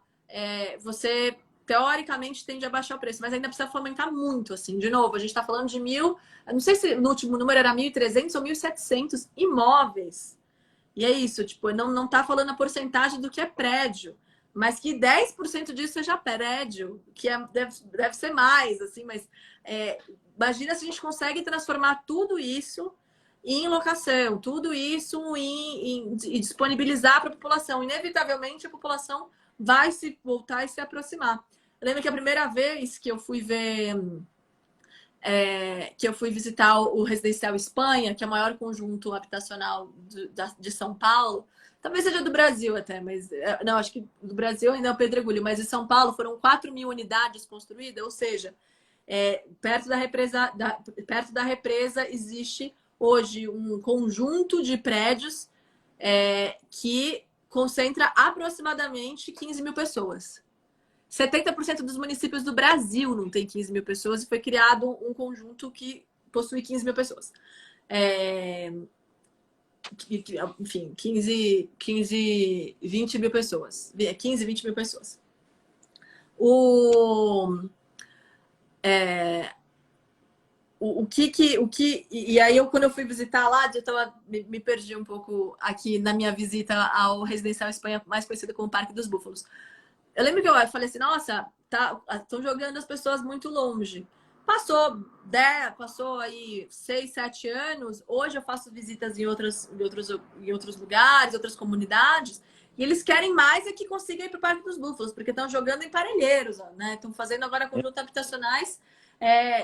você teoricamente tende a baixar o preço, mas ainda precisa fomentar muito, assim. De novo, a gente está falando de não sei se no último número era 1.300 ou 1.700 imóveis. E é isso, tipo, não tá falando a porcentagem do que é prédio, mas que 10% disso seja prédio, que deve ser mais, assim, mas imagina se a gente consegue transformar tudo isso em locação, tudo isso e disponibilizar para a população. Inevitavelmente, a população vai se voltar e se aproximar. Eu lembro que a primeira vez que eu fui visitar o Residencial Espanha, que é o maior conjunto habitacional de São Paulo, talvez seja do Brasil até, mas não, acho que do Brasil ainda é o Pedregulho, mas em São Paulo foram 4.000 unidades construídas, ou seja, perto da represa existe hoje um conjunto de prédios que concentra aproximadamente 15.000 pessoas. 70% dos municípios do Brasil não tem 15.000 pessoas e foi criado um conjunto que possui 15.000 pessoas. Enfim, 15, 20 mil pessoas. 15, 20 mil pessoas. E aí, quando eu fui visitar lá, me perdi um pouco aqui na minha visita ao Residencial Espanha, mais conhecido como Parque dos Búfalos. Eu lembro que eu falei assim, nossa, estão jogando as pessoas muito longe. Passou aí 6, 7 anos. Hoje eu faço visitas em outros lugares, outras comunidades. E eles querem mais que consiga ir para o Parque dos Búfalos, porque estão jogando em Parelheiros, né? Estão fazendo agora conjuntos habitacionais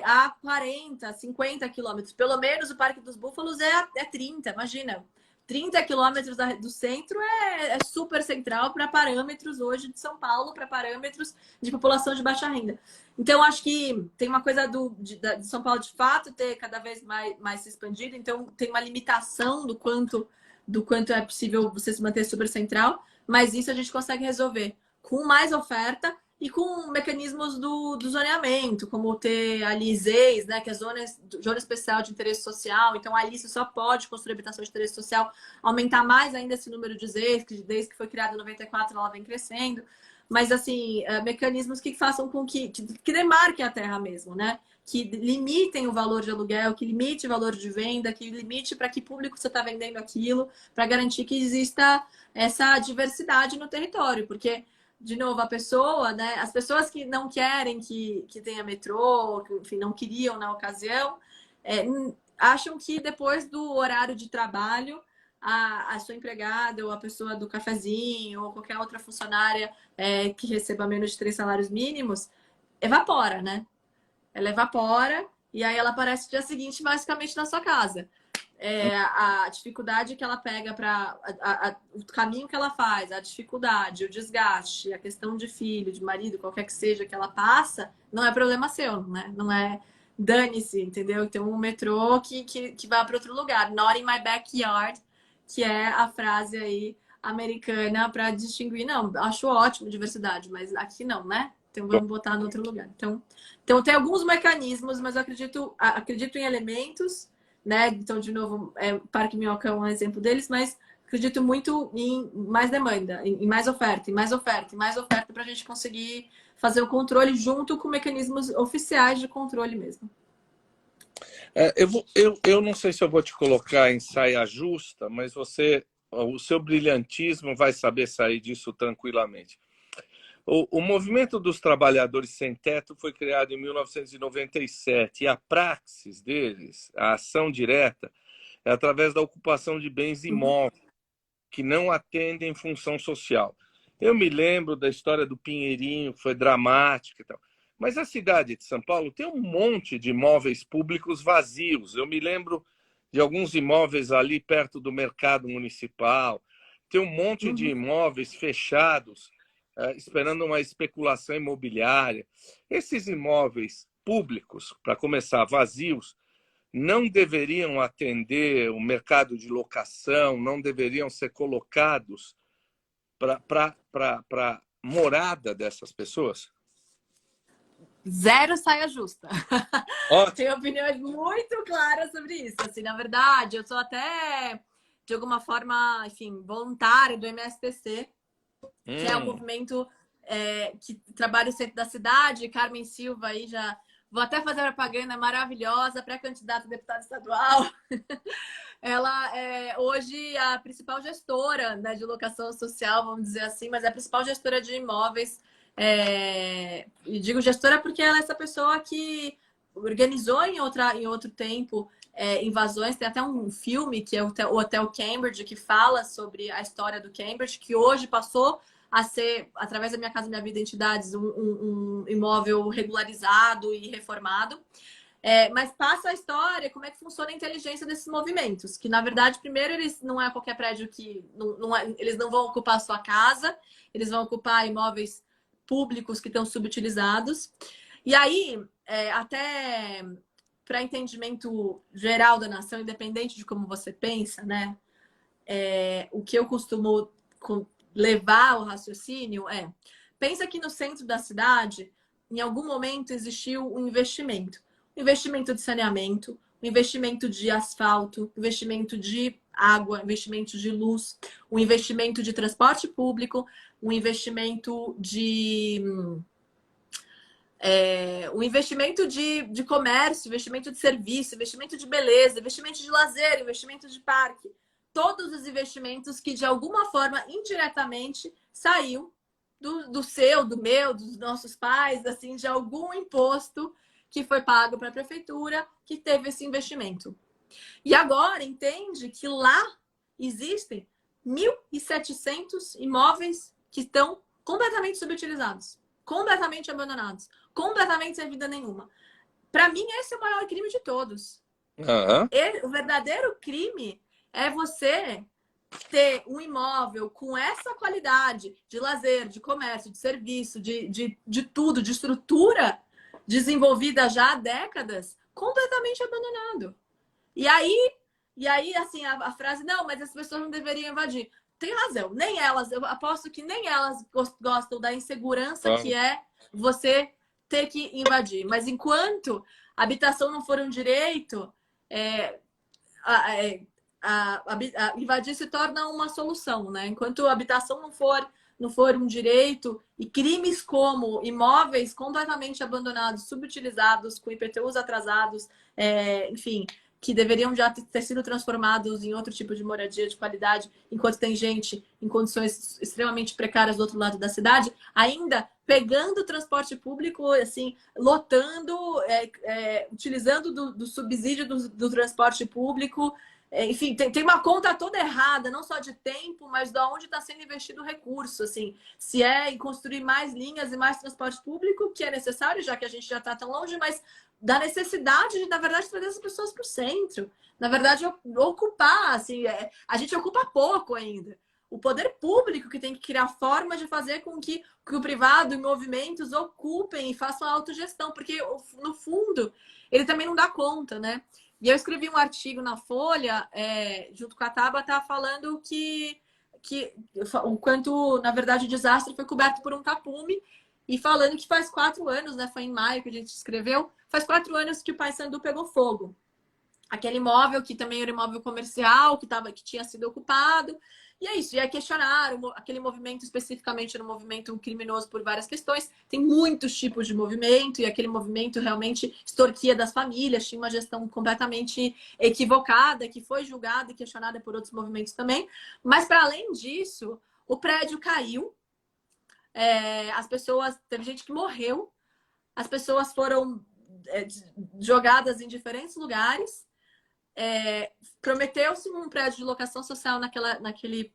a 40, 50 quilômetros. Pelo menos o Parque dos Búfalos é 30, imagina. 30 quilômetros do centro é super central para parâmetros hoje de São Paulo, para parâmetros de população de baixa renda. Então, acho que tem uma coisa de São Paulo, de fato, ter cada vez mais se expandido. Então, tem uma limitação do quanto do quanto é possível você se manter super central, mas isso a gente consegue resolver com mais oferta e com mecanismos do zoneamento, como ter ali ZEIs, né, que é Zona Especial de Interesse Social. Então, ali você só pode construir habitação de interesse social, aumentar mais ainda esse número de ZEIs, que desde que foi criada em 94 ela vem crescendo. Mas, assim, mecanismos que façam com que demarquem a terra mesmo, né? Que limitem o valor de aluguel, que limite o valor de venda, que limite para que público você está vendendo aquilo, para garantir que exista essa diversidade no território, porque de novo, a pessoa, né? As pessoas que não querem que tenha metrô, que, enfim, não queriam na ocasião, acham que depois do horário de trabalho, a sua empregada ou a pessoa do cafezinho ou qualquer outra funcionária que receba menos de 3 salários mínimos, evapora, né? Ela evapora e aí ela aparece no dia seguinte basicamente na sua casa. A dificuldade que ela pega o caminho que ela faz, a dificuldade, o desgaste, a questão de filho, de marido, qualquer que seja que ela passa, não é problema seu, né? Não é dane-se, entendeu? Então, um metrô que vai para outro lugar. Not in my backyard, que é a frase aí americana para distinguir. Não, acho ótimo diversidade, mas aqui não, né? Então, vamos botar no outro lugar. Então tem alguns mecanismos, mas eu acredito em elementos, né? Então, de novo, Parque Minhoca é um exemplo deles, mas acredito muito em mais demanda, em mais oferta, em mais oferta, em mais oferta para a gente conseguir fazer o controle junto com mecanismos oficiais de controle mesmo. Eu não sei se eu vou te colocar em saia justa, mas o seu brilhantismo vai saber sair disso tranquilamente. O movimento dos trabalhadores sem teto foi criado em 1997 e a praxis deles, a ação direta, é através da ocupação de bens imóveis que não atendem função social. Eu me lembro da história do Pinheirinho, que foi dramática e tal. Mas a cidade de São Paulo tem um monte de imóveis públicos vazios. Eu me lembro de alguns imóveis ali perto do mercado municipal. Tem um monte de imóveis fechados, esperando uma especulação imobiliária. Esses imóveis públicos, para começar, vazios, não deveriam atender o mercado de locação, não deveriam ser colocados para morada dessas pessoas? Zero saia justa. Ótimo. Tenho opiniões muito claras sobre isso. Assim, na verdade, eu sou até, de alguma forma, enfim, voluntária do MSTC, que é um movimento que trabalha o centro da cidade. Carmen Silva aí já... Vou até fazer propaganda maravilhosa, pré-candidata a deputada estadual. Ela é hoje a principal gestora, né, de locação social, vamos dizer assim, mas é a principal gestora de imóveis. E digo gestora porque ela é essa pessoa que organizou em outro tempo invasões. Tem até um filme que é o Hotel Cambridge, que fala sobre a história do Cambridge, que hoje passou a ser, através da Minha Casa Minha Vida Entidades, um imóvel regularizado e reformado. Mas passa a história, como é que funciona a inteligência desses movimentos. Que, na verdade, primeiro, eles não é qualquer prédio que... eles não vão ocupar a sua casa, eles vão ocupar imóveis públicos que estão subutilizados. E aí, até para entendimento geral da nação, independente de como você pensa, né? O que eu costumo levar o raciocínio pensa que no centro da cidade, em algum momento existiu um investimento. Um investimento de saneamento, um investimento de asfalto, um investimento de água, um investimento de luz, um investimento de transporte público, um investimento de comércio, investimento de serviço, investimento de beleza, investimento de lazer, investimento de parque. Todos os investimentos que, de alguma forma, indiretamente, saiu do seu, do meu, dos nossos pais, assim, de algum imposto que foi pago para a prefeitura, que teve esse investimento. E agora entende que lá existem 1.700 imóveis que estão completamente subutilizados, completamente abandonados, completamente sem vida nenhuma. Para mim, esse é o maior crime de todos. O verdadeiro crime é você ter um imóvel com essa qualidade de lazer, de comércio, de serviço, de tudo, de estrutura desenvolvida já há décadas, completamente abandonado. E aí, E aí, assim, a frase, não, mas as pessoas não deveriam invadir. Tem razão, nem elas, eu aposto que nem elas gostam da insegurança que é você ter que invadir. Mas enquanto a habitação não for um direito, invadir se torna uma solução, né? Enquanto a habitação não for um direito e crimes como imóveis completamente abandonados, subutilizados, com IPTUs atrasados, enfim, que deveriam já ter sido transformados em outro tipo de moradia de qualidade, enquanto tem gente em condições extremamente precárias do outro lado da cidade, ainda pegando o transporte público, assim, lotando, utilizando do subsídio do transporte público. Enfim, tem uma conta toda errada, não só de tempo, mas de onde está sendo investido o recurso. Assim, se é em construir mais linhas e mais transporte público, que é necessário, já que a gente já está tão longe, mas da necessidade de, na verdade, trazer as pessoas para o centro. Na verdade, ocupar, assim, a gente ocupa pouco ainda. O poder público que tem que criar formas de fazer com que o privado e movimentos ocupem e façam a autogestão, porque, no fundo, ele também não dá conta, né? E eu escrevi um artigo na Folha, junto com a Tabata, falando que o quanto, na verdade, o desastre foi coberto por um tapume, e falando que faz 4 anos, né? Foi em maio que a gente escreveu, faz 4 anos que o Paissandu pegou fogo. Aquele imóvel que também era imóvel comercial, que tinha sido ocupado. E é isso, e aí questionaram, aquele movimento especificamente era um movimento criminoso por várias questões, tem muitos tipos de movimento, e aquele movimento realmente extorquia das famílias, tinha uma gestão completamente equivocada, que foi julgada e questionada por outros movimentos também. Mas, para além disso, o prédio caiu, as pessoas, teve gente que morreu, as pessoas foram jogadas em diferentes lugares. Prometeu-se um prédio de locação social naquele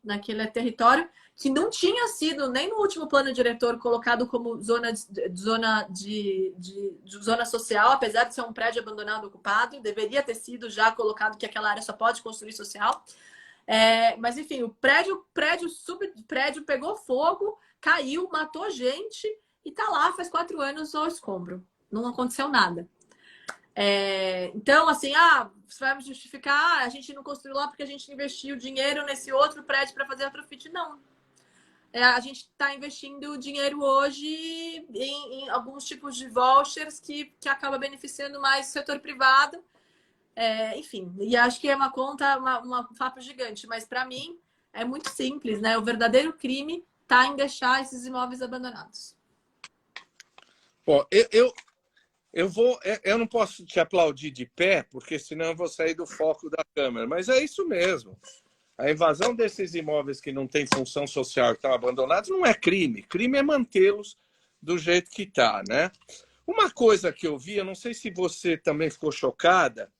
território que não tinha sido nem no último plano diretor colocado como zona social, apesar de ser um prédio abandonado ocupado, deveria ter sido já colocado que aquela área só pode construir social. Mas enfim, o prédio pegou fogo, caiu, matou gente e tá lá faz 4 anos ao escombro. Não aconteceu nada. Então, assim, você vai me justificar, a gente não construiu lá porque a gente investiu dinheiro nesse outro prédio para fazer retrofit. Não. A gente está investindo dinheiro hoje em alguns tipos de vouchers que acaba beneficiando mais o setor privado. Enfim, e acho que é uma conta, um papo gigante, mas para mim é muito simples, né? O verdadeiro crime está em deixar esses imóveis abandonados. Bom, eu não posso te aplaudir de pé, porque senão eu vou sair do foco da câmera, mas é isso mesmo. A invasão desses imóveis que não têm função social, que estão abandonados, não é crime. Crime é mantê-los do jeito que está, né? Uma coisa que eu vi, eu não sei se você também ficou chocada,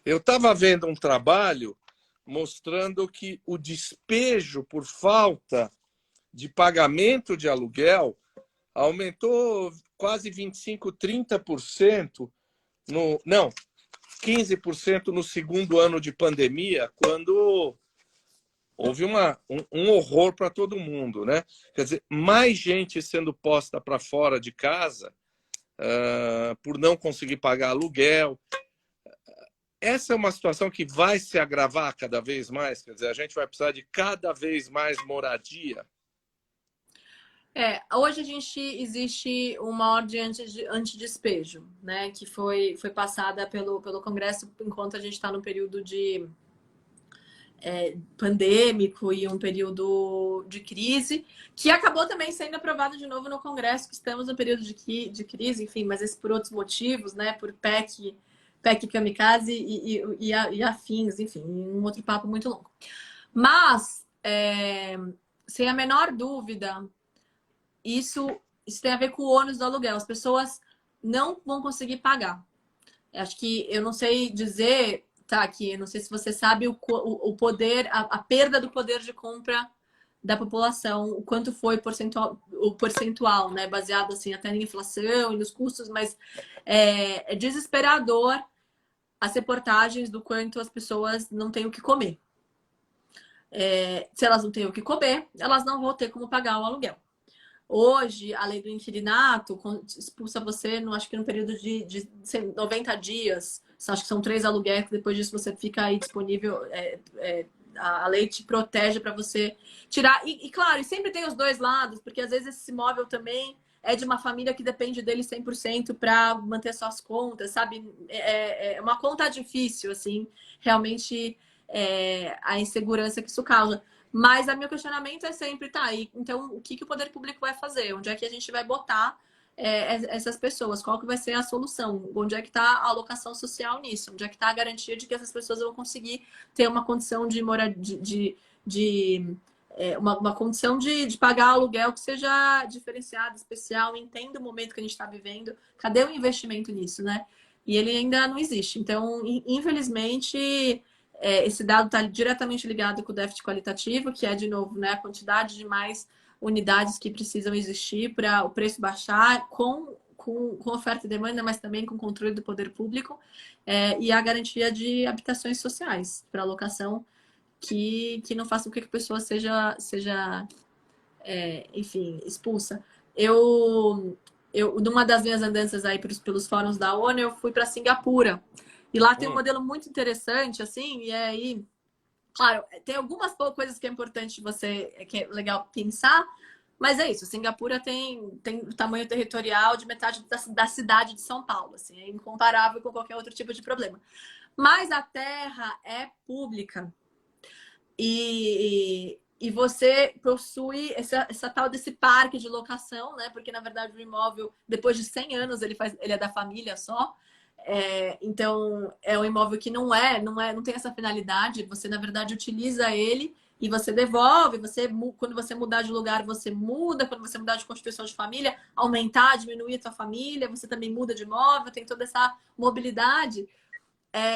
eu estava vendo um trabalho mostrando que o despejo por falta de pagamento de aluguel aumentou quase 25%, 30%, 15% no segundo ano de pandemia, quando houve um horror para todo mundo, né? Quer dizer, mais gente sendo posta para fora de casa por não conseguir pagar aluguel. Essa é uma situação que vai se agravar cada vez mais, quer dizer, a gente vai precisar de cada vez mais moradia. Hoje existe uma ordem antidespejo, né, que foi passada pelo Congresso enquanto a gente está no período de pandêmico e um período de crise, que acabou também sendo aprovado de novo no Congresso, que estamos no período de crise, enfim, mas esse por outros motivos, né, por PEC kamikaze e afins, enfim, um outro papo muito longo. Mas, sem a menor dúvida, isso tem a ver com o ônus do aluguel. As pessoas não vão conseguir pagar. Acho que eu não sei dizer, tá aqui, eu não sei se você sabe o poder, a perda do poder de compra da população, o quanto foi o percentual, né? Baseado assim até na inflação e nos custos, mas é desesperador as reportagens do quanto as pessoas não têm o que comer. Se elas não têm o que comer, elas não vão ter como pagar o aluguel. Hoje, a lei do inquilinato expulsa você, acho que no período de 90 dias. Acho que são 3 aluguéis, depois disso você fica aí disponível. A lei te protege para você tirar. E claro, e sempre tem os dois lados, porque às vezes esse imóvel também é de uma família que depende dele 100% para manter suas contas, sabe? É uma conta difícil, assim, realmente a insegurança que isso causa. Mas o meu questionamento é sempre, tá, então o que o poder público vai fazer? Onde é que a gente vai botar essas pessoas? Qual que vai ser a solução? Onde é que está a alocação social nisso? Onde é que está a garantia de que essas pessoas vão conseguir ter uma condição de morar, uma condição de pagar aluguel que seja diferenciado, especial, entenda o momento que a gente está vivendo. Cadê o investimento nisso, né? E ele ainda não existe. Então, infelizmente, esse dado está diretamente ligado com o déficit qualitativo, que é, de novo, né, a quantidade de mais unidades que precisam existir para o preço baixar com oferta e demanda, mas também com controle do poder público, e a garantia de habitações sociais para alocação que não faça com que a pessoa seja enfim, expulsa. Numa das minhas andanças aí pelos fóruns da ONU, eu fui para Singapura. E lá tem um modelo muito interessante, assim, e aí, claro, tem algumas coisas que é importante que é legal pensar, mas é isso, Singapura tem o tamanho territorial de metade da cidade de São Paulo, assim, é incomparável com qualquer outro tipo de problema. Mas a terra é pública. E você possui essa tal desse parque de locação, né? Porque, na verdade, o imóvel, depois de 100 anos, ele é da família só. Então, é um imóvel que não tem essa finalidade. Você, na verdade, utiliza ele e você devolve. Quando você mudar de lugar, você muda. Quando você mudar de constituição de família, aumentar, diminuir a tua família. Você também muda de imóvel, tem toda essa mobilidade.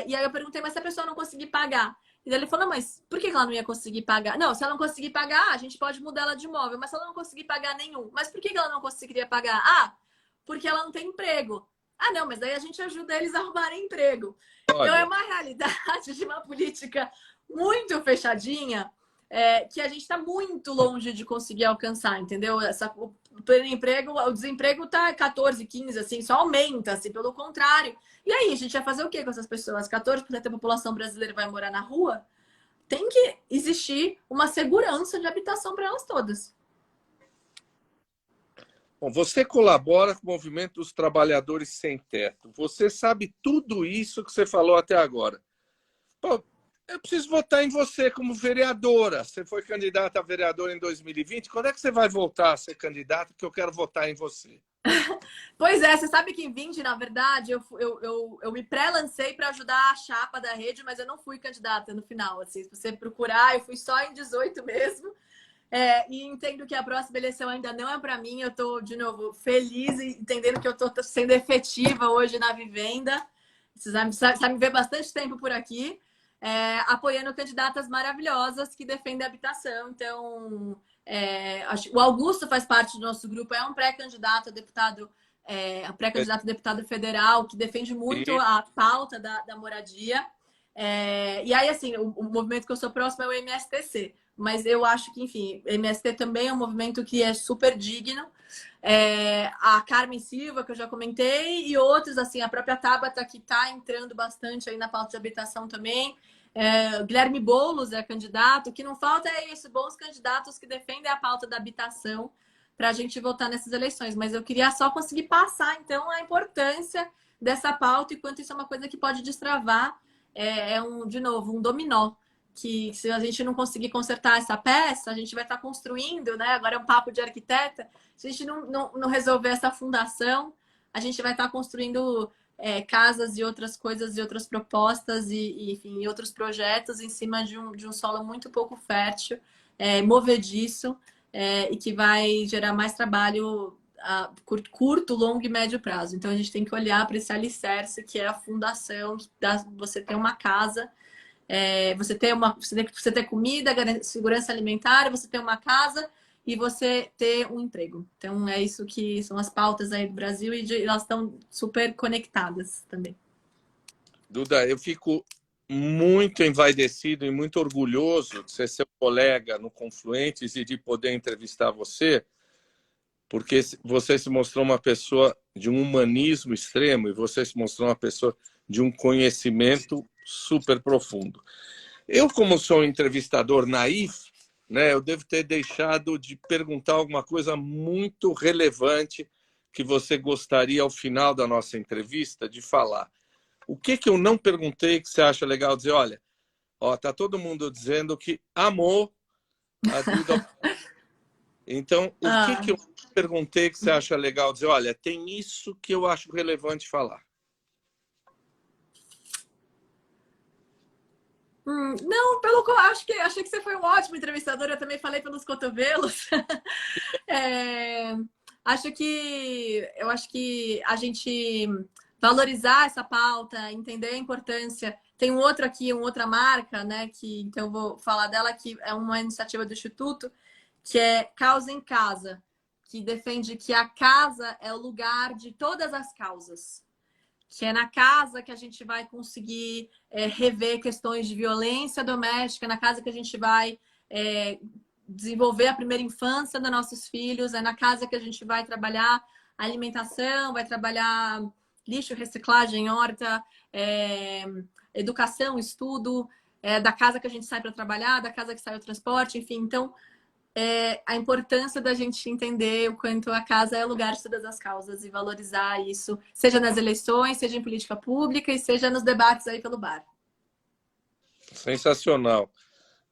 E aí eu perguntei, mas se a pessoa não conseguir pagar? E daí ele falou, mas por que ela não ia conseguir pagar? Não, se ela não conseguir pagar, a gente pode mudar ela de imóvel. Mas se ela não conseguir pagar nenhum, mas por que ela não conseguiria pagar? Ah, porque ela não tem emprego. Ah, não, mas daí a gente ajuda eles a arrumarem emprego. Olha. Então é uma realidade de uma política muito fechadinha, que a gente está muito longe de conseguir alcançar, entendeu? O desemprego está 14, 15, assim, só aumenta, assim, pelo contrário. E aí, a gente vai fazer o quê com essas pessoas? 14% da população brasileira vai morar na rua? Tem que existir uma segurança de habitação para elas todas. Bom, você colabora com o movimento dos trabalhadores sem teto. Você sabe tudo isso que você falou até agora. Pô, eu preciso votar em você como vereadora. Você foi candidata a vereadora em 2020. Quando é que você vai voltar a ser candidata? Que eu quero votar em você. Pois é, você sabe que em 20, na verdade, eu me pré-lancei para ajudar a chapa da rede, mas eu não fui candidata no final. Assim, se você procurar, eu fui só em 18 mesmo. E entendo que a próxima eleição ainda não é para mim. Eu estou, de novo, feliz e entendendo que eu estou sendo efetiva hoje na vivenda. Você sabe me ver bastante tempo por aqui. Apoiando candidatas maravilhosas que defendem a habitação. Então, o Augusto faz parte do nosso grupo, é um pré-candidato a deputado, a deputado federal, que defende muito a pauta da moradia. E aí, assim, o movimento que eu sou próximo é o MSTC. Mas eu acho que, enfim, o MST também é um movimento que é super digno. A Carmen Silva, que eu já comentei, e outros, assim, a própria Tabata, que está entrando bastante aí na pauta de habitação também. Guilherme Boulos é candidato. O que não falta é isso, bons candidatos que defendem a pauta da habitação para a gente votar nessas eleições. Mas eu queria só conseguir passar, então, a importância dessa pauta e quanto isso é uma coisa que pode destravar, de novo, um dominó. Que se a gente não conseguir consertar essa peça, a gente vai estar construindo, né? Agora é um papo de arquiteta. Se a gente não resolver essa fundação, a gente vai estar construindo casas e outras coisas e outras propostas enfim, e outros projetos em cima de um solo muito pouco fértil, movediço, e que vai gerar mais trabalho a curto, longo e médio prazo. Então, a gente tem que olhar para esse alicerce, que é a fundação, você ter uma casa. Você ter comida, segurança alimentar, você ter uma casa e você ter um emprego. Então, é isso que são as pautas aí do Brasil e elas estão super conectadas também. Duda, eu fico muito envaidecido e muito orgulhoso de ser seu colega no Confluentes e de poder entrevistar você, porque você se mostrou uma pessoa de um humanismo extremo e você se mostrou uma pessoa de um conhecimento super profundo. Eu, como sou um entrevistador naif, né, eu devo ter deixado de perguntar alguma coisa muito relevante que você gostaria, ao final da nossa entrevista, de falar. O que eu não perguntei que você acha legal dizer? Olha, tá todo mundo dizendo que amou a Duda. Então, o que eu perguntei que você acha legal dizer? Olha, tem isso que eu acho relevante falar. Não, achei que você foi um ótimo entrevistador. Eu também falei pelos cotovelos. Eu acho que a gente valorizar essa pauta, entender a importância. Tem um outro aqui, uma outra marca, né? Então eu vou falar dela, que é uma iniciativa do Instituto, que é Causa em Casa, que defende que a casa é o lugar de todas as causas. Que é na casa que a gente vai conseguir rever questões de violência doméstica, na casa que a gente vai desenvolver a primeira infância dos nossos filhos, é na casa que a gente vai trabalhar alimentação, vai trabalhar lixo, reciclagem, horta, educação, estudo, da casa que a gente sai para trabalhar, da casa que sai o transporte, enfim. Então, a importância da gente entender o quanto a casa é o lugar de todas as causas e valorizar isso, seja nas eleições, seja em política pública e seja nos debates aí pelo bar. Sensacional.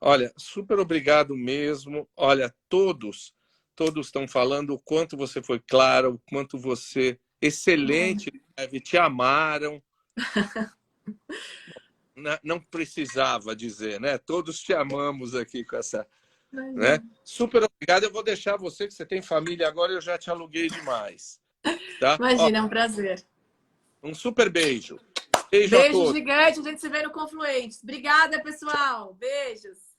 Olha, super obrigado mesmo. Olha, todos estão falando o quanto você foi clara, o quanto você excelente, te amaram. Não precisava dizer, né? Todos te amamos aqui com essa... Né? Super obrigado. Eu vou deixar você, que você tem família agora, eu já te aluguei demais. Tá? Imagina, é um prazer. Um super beijo. Beijo a todos. Beijo gigante, a gente se vê no Confluentes. Obrigada, pessoal. Beijos.